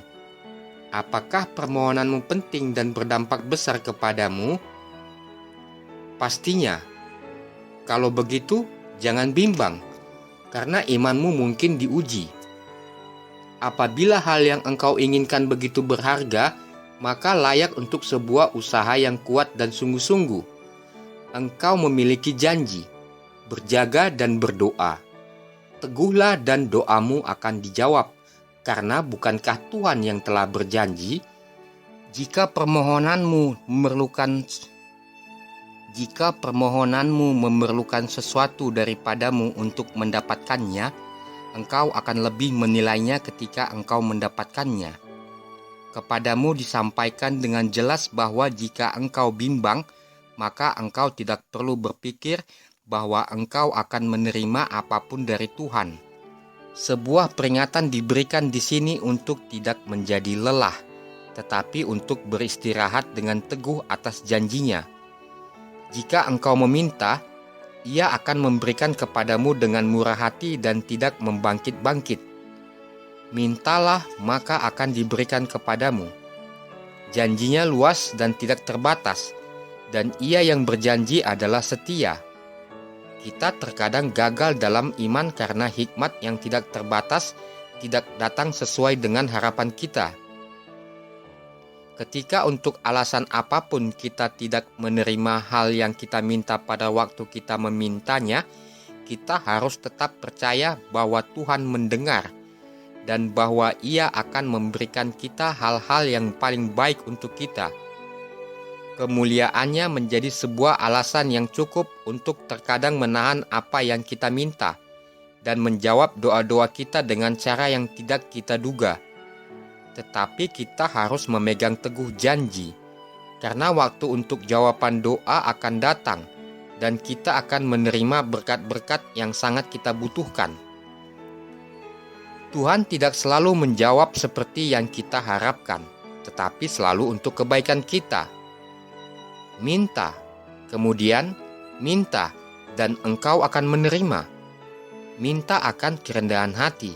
Apakah permohonanmu penting dan berdampak besar kepadamu? Pastinya. Kalau begitu, jangan bimbang, karena imanmu mungkin diuji. Apabila hal yang engkau inginkan begitu berharga, maka layak untuk sebuah usaha yang kuat dan sungguh-sungguh. Engkau memiliki janji, berjaga dan berdoa. Teguhlah dan doamu akan dijawab, karena bukankah Tuhan yang telah berjanji, jika permohonanmu memerlukan sesuatu daripadamu untuk mendapatkannya, engkau akan lebih menilainya ketika engkau mendapatkannya. Kepadamu disampaikan dengan jelas bahwa jika engkau bimbang, maka engkau tidak perlu berpikir bahwa engkau akan menerima apapun dari Tuhan. Sebuah peringatan diberikan di sini untuk tidak menjadi lelah, tetapi untuk beristirahat dengan teguh atas janjinya. Jika engkau meminta, Ia akan memberikan kepadamu dengan murah hati dan tidak membangkit-bangkit. Mintalah, maka akan diberikan kepadamu. Janjinya luas dan tidak terbatas, dan Ia yang berjanji adalah setia. Kita terkadang gagal dalam iman karena hikmat yang tidak terbatas tidak datang sesuai dengan harapan kita. Ketika untuk alasan apapun kita tidak menerima hal yang kita minta pada waktu kita memintanya, kita harus tetap percaya bahwa Tuhan mendengar dan bahwa Ia akan memberikan kita hal-hal yang paling baik untuk kita. Kemuliaannya menjadi sebuah alasan yang cukup untuk terkadang menahan apa yang kita minta dan menjawab doa-doa kita dengan cara yang tidak kita duga. Tetapi kita harus memegang teguh janji, karena waktu untuk jawaban doa akan datang, dan kita akan menerima berkat-berkat yang sangat kita butuhkan. Tuhan tidak selalu menjawab seperti yang kita harapkan, tetapi selalu untuk kebaikan kita. Minta, kemudian minta, dan engkau akan menerima. Minta akan kerendahan hati,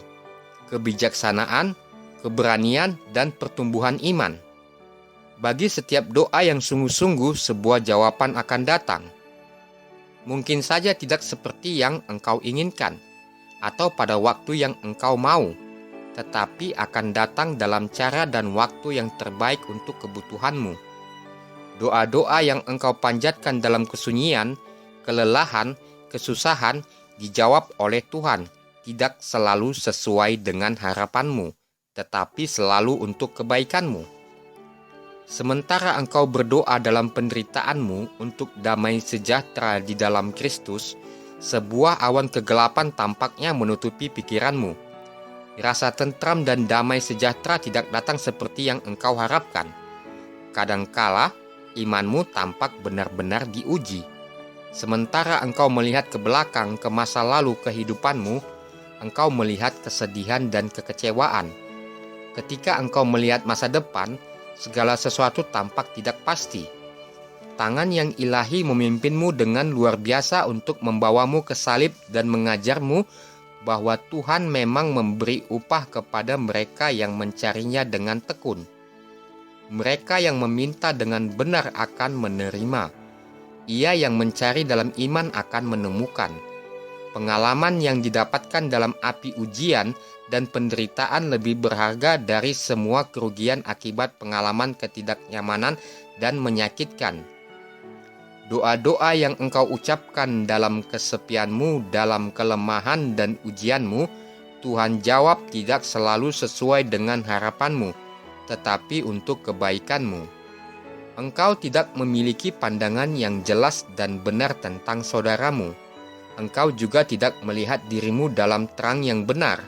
kebijaksanaan, keberanian, dan pertumbuhan iman. Bagi setiap doa yang sungguh-sungguh, sebuah jawaban akan datang. Mungkin saja tidak seperti yang engkau inginkan, atau pada waktu yang engkau mau, tetapi akan datang dalam cara dan waktu yang terbaik untuk kebutuhanmu. Doa-doa yang engkau panjatkan dalam kesunyian, kelelahan, kesusahan, dijawab oleh Tuhan, tidak selalu sesuai dengan harapanmu, tetapi selalu untuk kebaikanmu. Sementara engkau berdoa dalam penderitaanmu untuk damai sejahtera di dalam Kristus, sebuah awan kegelapan tampaknya menutupi pikiranmu. Rasa tentram dan damai sejahtera tidak datang seperti yang engkau harapkan. Kadangkala, imanmu tampak benar-benar diuji. Sementara engkau melihat ke belakang ke masa lalu kehidupanmu, engkau melihat kesedihan dan kekecewaan. Ketika engkau melihat masa depan, segala sesuatu tampak tidak pasti. Tangan yang ilahi memimpinmu dengan luar biasa untuk membawamu ke salib dan mengajarmu bahwa Tuhan memang memberi upah kepada mereka yang mencarinya dengan tekun. Mereka yang meminta dengan benar akan menerima. Ia yang mencari dalam iman akan menemukan. Pengalaman yang didapatkan dalam api ujian dan penderitaan lebih berharga dari semua kerugian akibat pengalaman ketidaknyamanan dan menyakitkan. Doa-doa yang engkau ucapkan dalam kesepianmu, dalam kelemahan dan ujianmu, Tuhan jawab tidak selalu sesuai dengan harapanmu, tetapi untuk kebaikanmu. Engkau tidak memiliki pandangan yang jelas dan benar tentang saudaramu. Engkau juga tidak melihat dirimu dalam terang yang benar,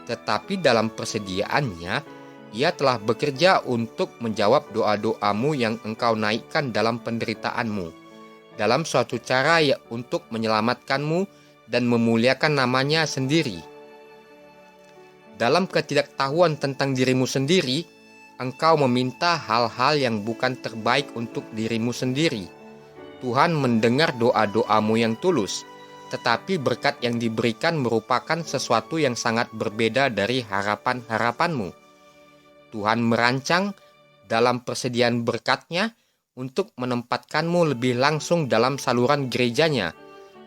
tetapi dalam persediaannya, Ia telah bekerja untuk menjawab doa-doamu yang engkau naikkan dalam penderitaanmu, dalam suatu cara untuk menyelamatkanmu dan memuliakan namanya sendiri. Dalam ketidaktahuan tentang dirimu sendiri, engkau meminta hal-hal yang bukan terbaik untuk dirimu sendiri. Tuhan mendengar doa-doamu yang tulus, tetapi berkat yang diberikan merupakan sesuatu yang sangat berbeda dari harapan-harapanmu. Tuhan merancang dalam persediaan berkat-Nya untuk menempatkanmu lebih langsung dalam saluran gerejanya,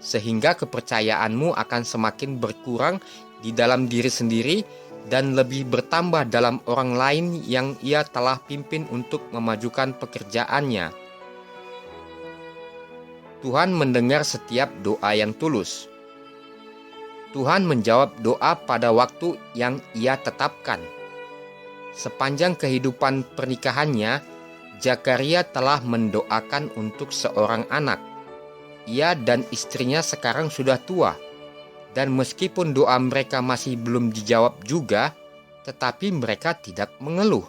sehingga kepercayaanmu akan semakin berkurang di dalam diri sendiri dan lebih bertambah dalam orang lain yang Ia telah pimpin untuk memajukan pekerjaannya. Tuhan mendengar setiap doa yang tulus. Tuhan menjawab doa pada waktu yang Ia tetapkan. Sepanjang kehidupan pernikahannya, Zakaria telah mendoakan untuk seorang anak. Ia dan istrinya sekarang sudah tua, dan meskipun doa mereka masih belum dijawab juga, tetapi mereka tidak mengeluh.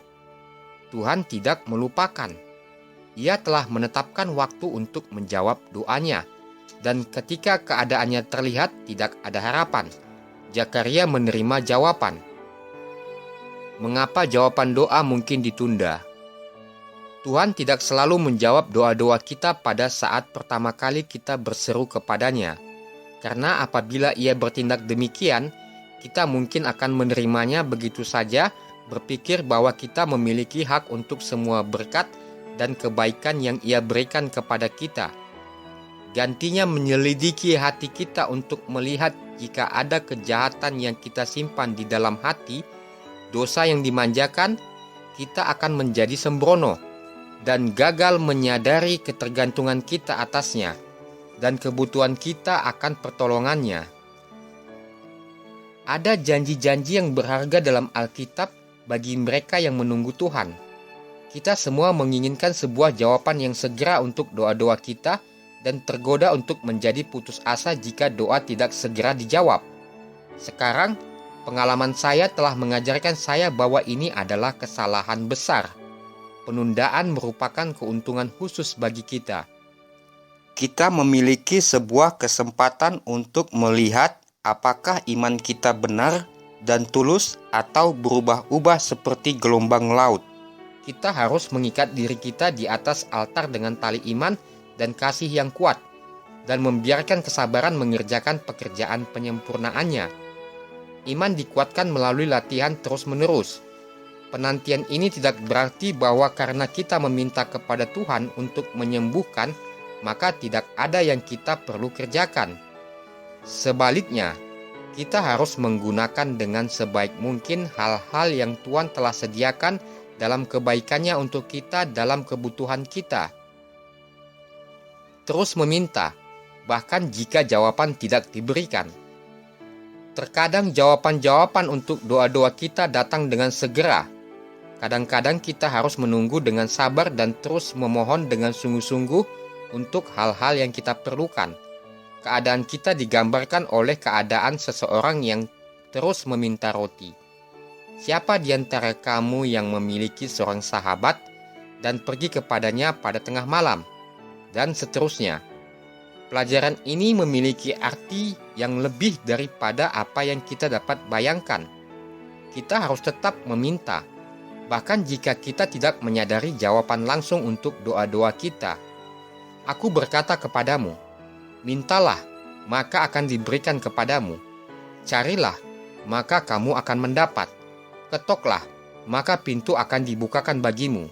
Tuhan tidak melupakan. Ia telah menetapkan waktu untuk menjawab doanya, dan ketika keadaannya terlihat tidak ada harapan, Zakaria menerima jawaban. Mengapa jawaban doa mungkin ditunda? Tuhan tidak selalu menjawab doa-doa kita pada saat pertama kali kita berseru kepadanya. Karena apabila Ia bertindak demikian, kita mungkin akan menerimanya begitu saja, berpikir bahwa kita memiliki hak untuk semua berkat dan kebaikan yang Ia berikan kepada kita. Gantinya menyelidiki hati kita untuk melihat jika ada kejahatan yang kita simpan di dalam hati, dosa yang dimanjakan, kita akan menjadi sembrono dan gagal menyadari ketergantungan kita atasnya dan kebutuhan kita akan pertolongannya. Ada janji-janji yang berharga dalam Alkitab bagi mereka yang menunggu Tuhan. Kita semua menginginkan sebuah jawaban yang segera untuk doa-doa kita dan tergoda untuk menjadi putus asa jika doa tidak segera dijawab. Sekarang, pengalaman saya telah mengajarkan saya bahwa ini adalah kesalahan besar. Penundaan merupakan keuntungan khusus bagi kita. Kita memiliki sebuah kesempatan untuk melihat apakah iman kita benar dan tulus atau berubah-ubah seperti gelombang laut. Kita harus mengikat diri kita di atas altar dengan tali iman dan kasih yang kuat, dan membiarkan kesabaran mengerjakan pekerjaan penyempurnaannya. Iman dikuatkan melalui latihan terus-menerus. Penantian ini tidak berarti bahwa karena kita meminta kepada Tuhan untuk menyembuhkan, maka tidak ada yang kita perlu kerjakan. Sebaliknya, kita harus menggunakan dengan sebaik mungkin hal-hal yang Tuhan telah sediakan dalam kebaikannya untuk kita dalam kebutuhan kita. Terus meminta, bahkan jika jawaban tidak diberikan. Terkadang jawaban-jawaban untuk doa-doa kita datang dengan segera. Kadang-kadang kita harus menunggu dengan sabar dan terus memohon dengan sungguh-sungguh untuk hal-hal yang kita perlukan. Keadaan kita digambarkan oleh keadaan seseorang yang terus meminta roti. Siapa di antara kamu yang memiliki seorang sahabat dan pergi kepadanya pada tengah malam? Dan seterusnya. Pelajaran ini memiliki arti yang lebih daripada apa yang kita dapat bayangkan. Kita harus tetap meminta, bahkan jika kita tidak menyadari jawaban langsung untuk doa-doa kita. Aku berkata kepadamu, mintalah, maka akan diberikan kepadamu. Carilah, maka kamu akan mendapat. Ketoklah, maka pintu akan dibukakan bagimu.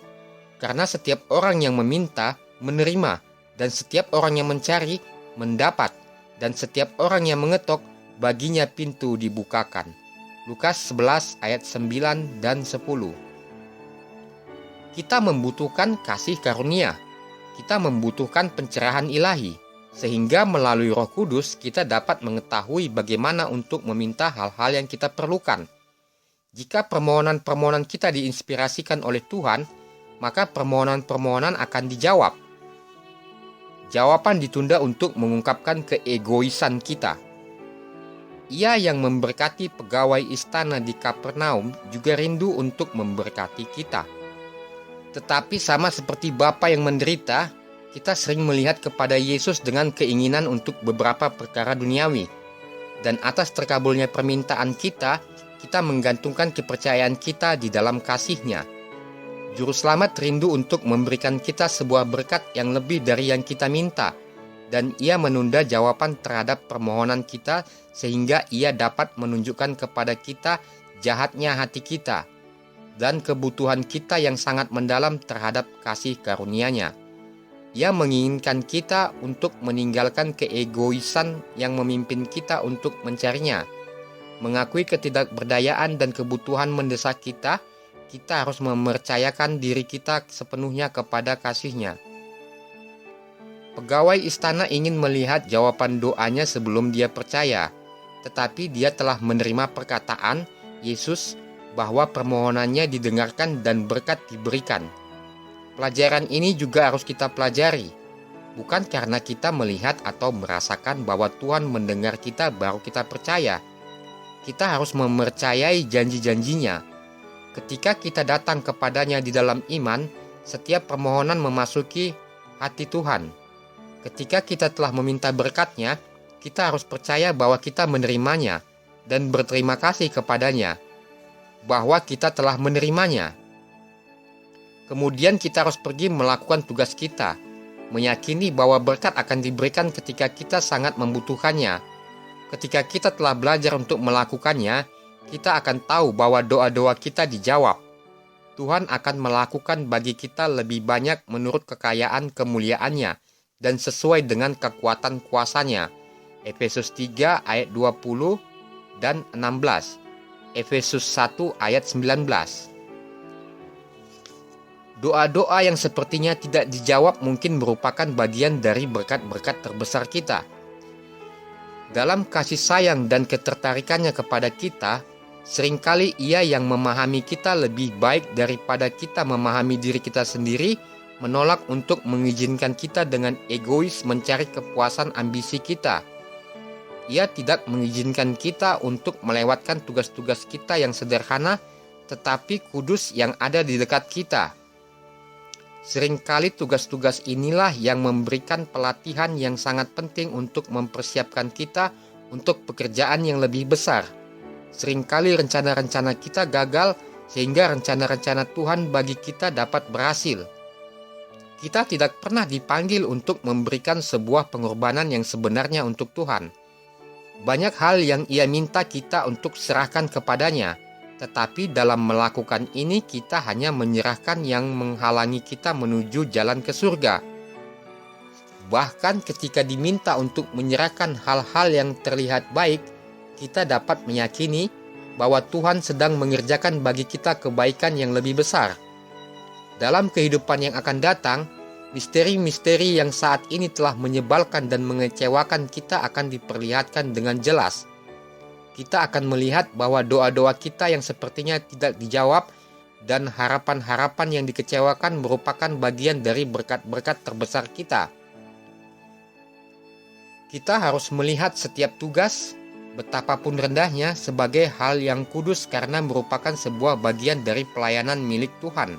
Karena setiap orang yang meminta, menerima, dan setiap orang yang mencari, mendapat, dan setiap orang yang mengetok, baginya pintu dibukakan. Lukas 11 ayat 9 dan 10. Kita membutuhkan kasih karunia. Kita membutuhkan pencerahan ilahi, sehingga melalui Roh Kudus kita dapat mengetahui bagaimana untuk meminta hal-hal yang kita perlukan. Jika permohonan-permohonan kita diinspirasikan oleh Tuhan, maka permohonan-permohonan akan dijawab. Jawaban ditunda untuk mengungkapkan keegoisan kita. Ia yang memberkati pegawai istana di Kapernaum juga rindu untuk memberkati kita. Tetapi sama seperti Bapa yang menderita, kita sering melihat kepada Yesus dengan keinginan untuk beberapa perkara duniawi. Dan atas terkabulnya permintaan kita, kita menggantungkan kepercayaan kita di dalam kasih-Nya. Juru Selamat rindu untuk memberikan kita sebuah berkat yang lebih dari yang kita minta, dan Ia menunda jawaban terhadap permohonan kita sehingga Ia dapat menunjukkan kepada kita jahatnya hati kita dan kebutuhan kita yang sangat mendalam terhadap kasih karunia-Nya. Ia menginginkan kita untuk meninggalkan keegoisan yang memimpin kita untuk mencarinya, mengakui ketidakberdayaan dan kebutuhan mendesak kita harus mempercayakan diri kita sepenuhnya kepada kasih-Nya. Pegawai istana ingin melihat jawaban doanya sebelum dia percaya, tetapi dia telah menerima perkataan Yesus bahwa permohonannya didengarkan dan berkat diberikan. Pelajaran ini juga harus kita pelajari, bukan karena kita melihat atau merasakan bahwa Tuhan mendengar kita baru kita percaya. Kita harus mempercayai janji-janjinya. Ketika kita datang kepadanya di dalam iman, setiap permohonan memasuki hati Tuhan. Ketika kita telah meminta berkat-Nya, kita harus percaya bahwa kita menerimanya dan berterima kasih kepadanya bahwa kita telah menerimanya. Kemudian kita harus pergi melakukan tugas kita, meyakini bahwa berkat akan diberikan ketika kita sangat membutuhkannya. Ketika kita telah belajar untuk melakukannya, kita akan tahu bahwa doa-doa kita dijawab. Tuhan akan melakukan bagi kita lebih banyak menurut kekayaan kemuliaannya dan sesuai dengan kekuatan kuasanya. Efesus 3 ayat 20 dan 16. Efesus 1 ayat 19. Doa-doa yang sepertinya tidak dijawab mungkin merupakan bagian dari berkat-berkat terbesar kita. Dalam kasih sayang dan ketertarikannya kepada kita, seringkali Ia yang memahami kita lebih baik daripada kita memahami diri kita sendiri, menolak untuk mengizinkan kita dengan egois mencari kepuasan ambisi kita. Ia tidak mengizinkan kita untuk melewatkan tugas-tugas kita yang sederhana, tetapi kudus yang ada di dekat kita. Seringkali tugas-tugas inilah yang memberikan pelatihan yang sangat penting untuk mempersiapkan kita untuk pekerjaan yang lebih besar. Seringkali rencana-rencana kita gagal sehingga rencana-rencana Tuhan bagi kita dapat berhasil. Kita tidak pernah dipanggil untuk memberikan sebuah pengorbanan yang sebenarnya untuk Tuhan. Banyak hal yang Ia minta kita untuk serahkan kepadanya, tetapi dalam melakukan ini kita hanya menyerahkan yang menghalangi kita menuju jalan ke surga. Bahkan ketika diminta untuk menyerahkan hal-hal yang terlihat baik, kita dapat meyakini bahwa Tuhan sedang mengerjakan bagi kita kebaikan yang lebih besar. Dalam kehidupan yang akan datang, misteri-misteri yang saat ini telah menyebalkan dan mengecewakan kita akan diperlihatkan dengan jelas. Kita akan melihat bahwa doa-doa kita yang sepertinya tidak dijawab dan harapan-harapan yang dikecewakan merupakan bagian dari berkat-berkat terbesar kita. Kita harus melihat setiap tugas, betapapun rendahnya, sebagai hal yang kudus karena merupakan sebuah bagian dari pelayanan milik Tuhan.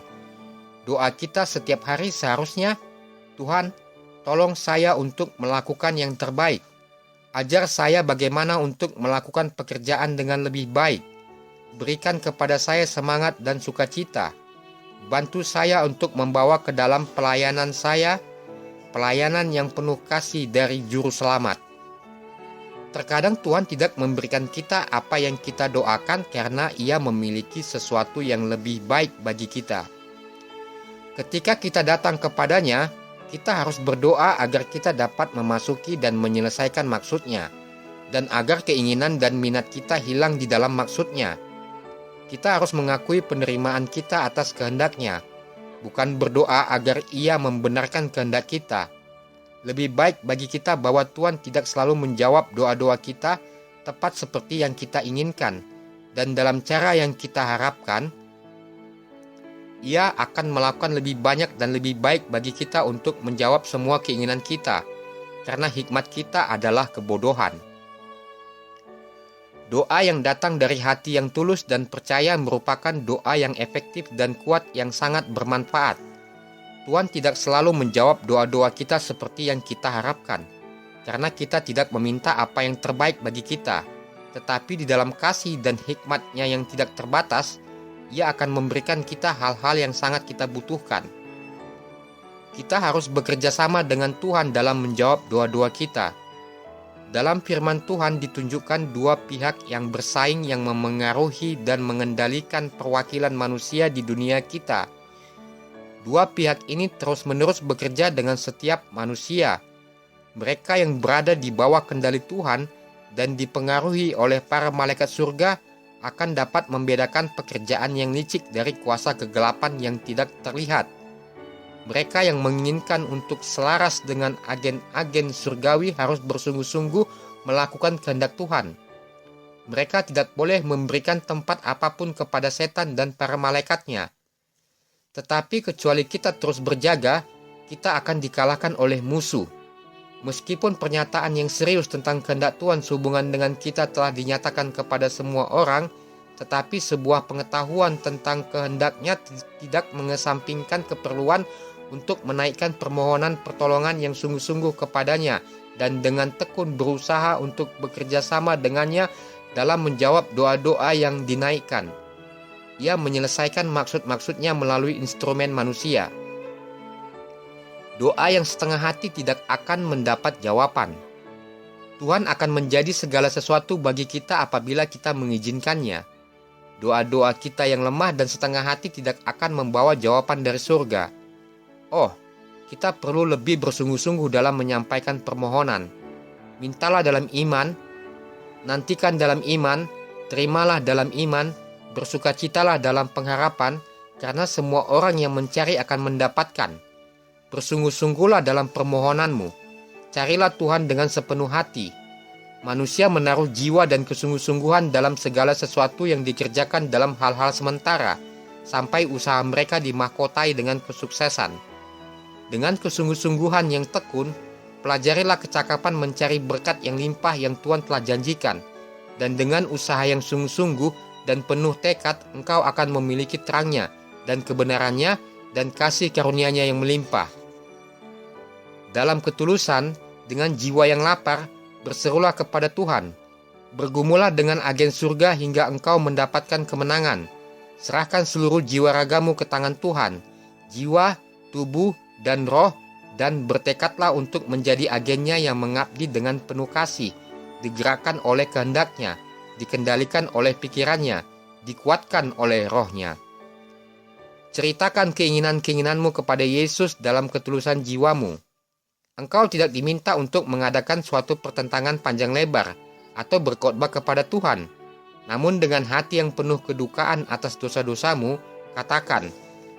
Doa kita setiap hari seharusnya, Tuhan, tolong saya untuk melakukan yang terbaik. Ajar saya bagaimana untuk melakukan pekerjaan dengan lebih baik. Berikan kepada saya semangat dan sukacita. Bantu saya untuk membawa ke dalam pelayanan saya, pelayanan yang penuh kasih dari Juru Selamat. Terkadang Tuhan tidak memberikan kita apa yang kita doakan karena Ia memiliki sesuatu yang lebih baik bagi kita. Ketika kita datang kepadanya, kita harus berdoa agar kita dapat memasuki dan menyelesaikan maksudnya, dan agar keinginan dan minat kita hilang di dalam maksudnya. Kita harus mengakui penerimaan kita atas kehendaknya, bukan berdoa agar Ia membenarkan kehendak kita. Lebih baik bagi kita bahwa Tuhan tidak selalu menjawab doa-doa kita tepat seperti yang kita inginkan, dan dalam cara yang kita harapkan. Ia akan melakukan lebih banyak dan lebih baik bagi kita untuk menjawab semua keinginan kita, karena hikmat kita adalah kebodohan. Doa yang datang dari hati yang tulus dan percaya merupakan doa yang efektif dan kuat yang sangat bermanfaat. Tuhan tidak selalu menjawab doa-doa kita seperti yang kita harapkan, karena kita tidak meminta apa yang terbaik bagi kita, tetapi di dalam kasih dan hikmat-Nya yang tidak terbatas, Ia akan memberikan kita hal-hal yang sangat kita butuhkan. Kita harus bekerja sama dengan Tuhan dalam menjawab doa-doa kita. Dalam firman Tuhan ditunjukkan dua pihak yang bersaing yang memengaruhi dan mengendalikan perwakilan manusia di dunia kita. Dua pihak ini terus-menerus bekerja dengan setiap manusia. Mereka yang berada di bawah kendali Tuhan dan dipengaruhi oleh para malaikat surga akan dapat membedakan pekerjaan yang licik dari kuasa kegelapan yang tidak terlihat. Mereka yang menginginkan untuk selaras dengan agen-agen surgawi harus bersungguh-sungguh melakukan kehendak Tuhan. Mereka tidak boleh memberikan tempat apapun kepada setan dan para malaikatnya. Tetapi kecuali kita terus berjaga, kita akan dikalahkan oleh musuh. Meskipun pernyataan yang serius tentang kehendak Tuhan sehubungan dengan kita telah dinyatakan kepada semua orang, tetapi sebuah pengetahuan tentang kehendak-Nya tidak mengesampingkan keperluan untuk menaikkan permohonan pertolongan yang sungguh-sungguh kepadanya dan dengan tekun berusaha untuk bekerja sama dengannya dalam menjawab doa-doa yang dinaikkan. Ia menyelesaikan maksud-maksudnya melalui instrumen manusia. Doa yang setengah hati tidak akan mendapat jawaban. Tuhan akan menjadi segala sesuatu bagi kita apabila kita mengizinkannya. Doa-doa kita yang lemah dan setengah hati tidak akan membawa jawaban dari surga. Oh, kita perlu lebih bersungguh-sungguh dalam menyampaikan permohonan. Mintalah dalam iman, nantikan dalam iman, terimalah dalam iman, bersukacitalah dalam pengharapan, karena semua orang yang mencari akan mendapatkan. Bersungguh-sungguhlah dalam permohonanmu. Carilah Tuhan dengan sepenuh hati. Manusia menaruh jiwa dan kesungguh-sungguhan dalam segala sesuatu yang dikerjakan dalam hal-hal sementara, sampai usaha mereka dimahkotai dengan kesuksesan. Dengan kesungguh-sungguhan yang tekun, pelajarilah kecakapan mencari berkat yang limpah yang Tuhan telah janjikan, dan dengan usaha yang sungguh-sungguh dan penuh tekad, engkau akan memiliki terangnya dan kebenarannya dan kasih karunia-Nya yang melimpah. Dalam ketulusan, dengan jiwa yang lapar, berserulah kepada Tuhan. Bergumulah dengan agen surga hingga engkau mendapatkan kemenangan. Serahkan seluruh jiwa ragamu ke tangan Tuhan, jiwa, tubuh, dan roh, dan bertekadlah untuk menjadi agennya yang mengabdi dengan penuh kasih, digerakkan oleh kehendaknya, dikendalikan oleh pikirannya, dikuatkan oleh rohnya. Ceritakan keinginan-keinginanmu kepada Yesus dalam ketulusan jiwamu. Engkau tidak diminta untuk mengadakan suatu pertentangan panjang lebar atau berkhotbah kepada Tuhan. Namun dengan hati yang penuh kedukaan atas dosa-dosamu, katakan,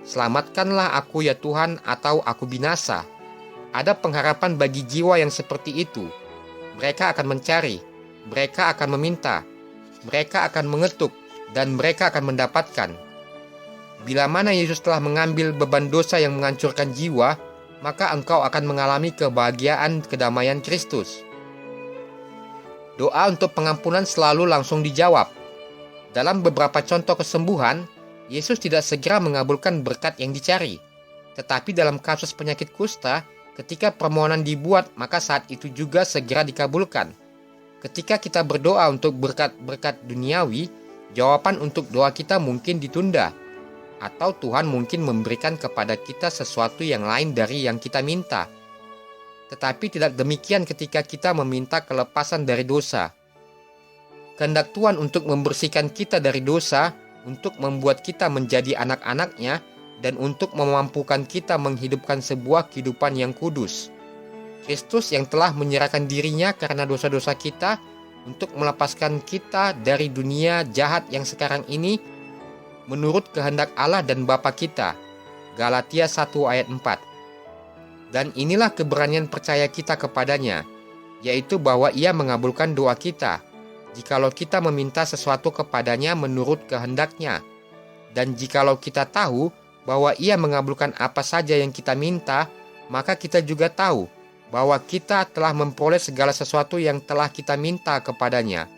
"Selamatkanlah aku ya Tuhan, atau aku binasa." Ada pengharapan bagi jiwa yang seperti itu. Mereka akan mencari, mereka akan meminta, mereka akan mengetuk, dan mereka akan mendapatkan. Bila mana Yesus telah mengambil beban dosa yang menghancurkan jiwa, maka engkau akan mengalami kebahagiaan kedamaian Kristus. Doa untuk pengampunan selalu langsung dijawab. Dalam beberapa contoh kesembuhan, Yesus tidak segera mengabulkan berkat yang dicari. Tetapi dalam kasus penyakit kusta, ketika permohonan dibuat, maka saat itu juga segera dikabulkan. Ketika kita berdoa untuk berkat-berkat duniawi, jawaban untuk doa kita mungkin ditunda. Atau Tuhan mungkin memberikan kepada kita sesuatu yang lain dari yang kita minta. Tetapi tidak demikian ketika kita meminta kelepasan dari dosa. Kehendak Tuhan untuk membersihkan kita dari dosa, untuk membuat kita menjadi anak-anak-Nya, dan untuk memampukan kita menghidupkan sebuah kehidupan yang kudus. Kristus yang telah menyerahkan dirinya karena dosa-dosa kita, untuk melepaskan kita dari dunia jahat yang sekarang ini, menurut kehendak Allah dan Bapa kita. Galatia 1 ayat 4. Dan inilah keberanian percaya kita kepadanya, yaitu bahwa Ia mengabulkan doa kita, jikalau kita meminta sesuatu kepadanya menurut kehendaknya. Dan jikalau kita tahu bahwa Ia mengabulkan apa saja yang kita minta, maka kita juga tahu bahwa kita telah memperoleh segala sesuatu yang telah kita minta kepadanya.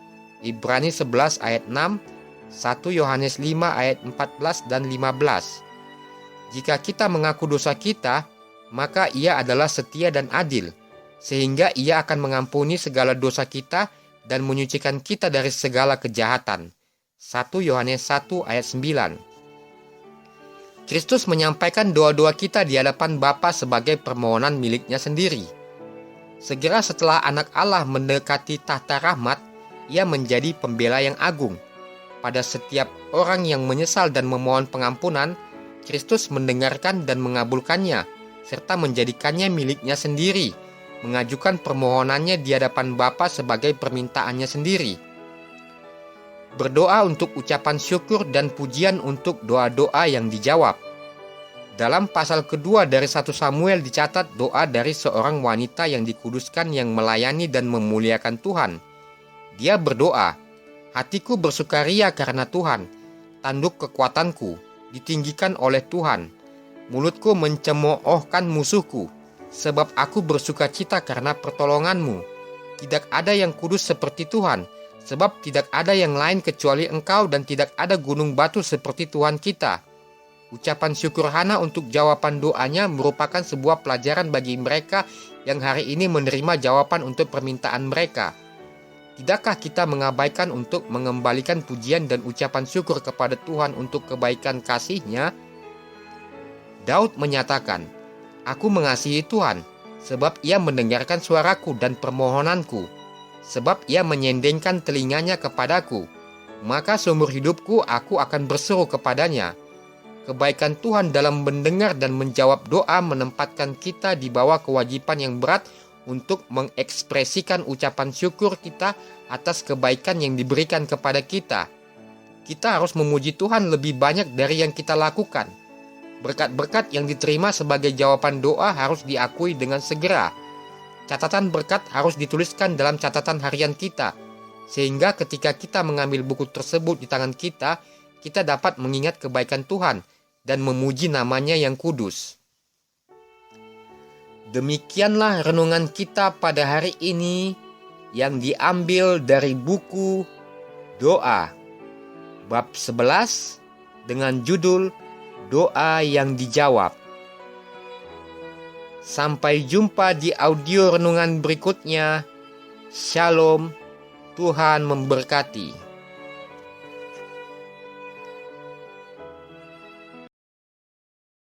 Ibrani 11 ayat 6, 1 Yohanes 5 ayat 14 dan 15. Jika kita mengaku dosa kita, maka Ia adalah setia dan adil, sehingga Ia akan mengampuni segala dosa kita dan menyucikan kita dari segala kejahatan. 1 Yohanes 1 ayat 9. Kristus menyampaikan doa-doa kita di hadapan Bapa sebagai permohonan miliknya sendiri. Segera setelah anak Allah mendekati tahta rahmat, Ia menjadi pembela yang agung. Pada setiap orang yang menyesal dan memohon pengampunan, Kristus mendengarkan dan mengabulkannya, serta menjadikannya miliknya sendiri, mengajukan permohonannya di hadapan Bapa sebagai permintaannya sendiri. Berdoa untuk ucapan syukur dan pujian untuk doa-doa yang dijawab. Dalam pasal kedua dari 1 Samuel dicatat doa dari seorang wanita yang dikuduskan yang melayani dan memuliakan Tuhan. Dia berdoa, "Hatiku bersukaria karena Tuhan, tanduk kekuatanku, ditinggikan oleh Tuhan. Mulutku mencemoohkan musuhku, sebab aku bersukacita karena pertolonganmu. Tidak ada yang kudus seperti Tuhan, sebab tidak ada yang lain kecuali Engkau dan tidak ada gunung batu seperti Tuhan kita." Ucapan syukur Hana untuk jawaban doanya merupakan sebuah pelajaran bagi mereka yang hari ini menerima jawaban untuk permintaan mereka. Tidakkah kita mengabaikan untuk mengembalikan pujian dan ucapan syukur kepada Tuhan untuk kebaikan kasih-Nya? Daud menyatakan, "Aku mengasihi Tuhan, sebab Ia mendengarkan suaraku dan permohonanku, sebab Ia menyendengkan telinganya kepadaku. Maka seumur hidupku aku akan berseru kepada-Nya." Kebaikan Tuhan dalam mendengar dan menjawab doa menempatkan kita di bawah kewajiban yang berat untuk mengekspresikan ucapan syukur kita atas kebaikan yang diberikan kepada kita. Kita harus memuji Tuhan lebih banyak dari yang kita lakukan. Berkat-berkat yang diterima sebagai jawaban doa harus diakui dengan segera. Catatan berkat harus dituliskan dalam catatan harian kita, sehingga ketika kita mengambil buku tersebut di tangan kita, kita dapat mengingat kebaikan Tuhan dan memuji namanya yang kudus. Demikianlah renungan kita pada hari ini yang diambil dari buku Doa, bab 11 dengan judul Doa yang Dijawab. Sampai jumpa di audio renungan berikutnya. Shalom, Tuhan memberkati.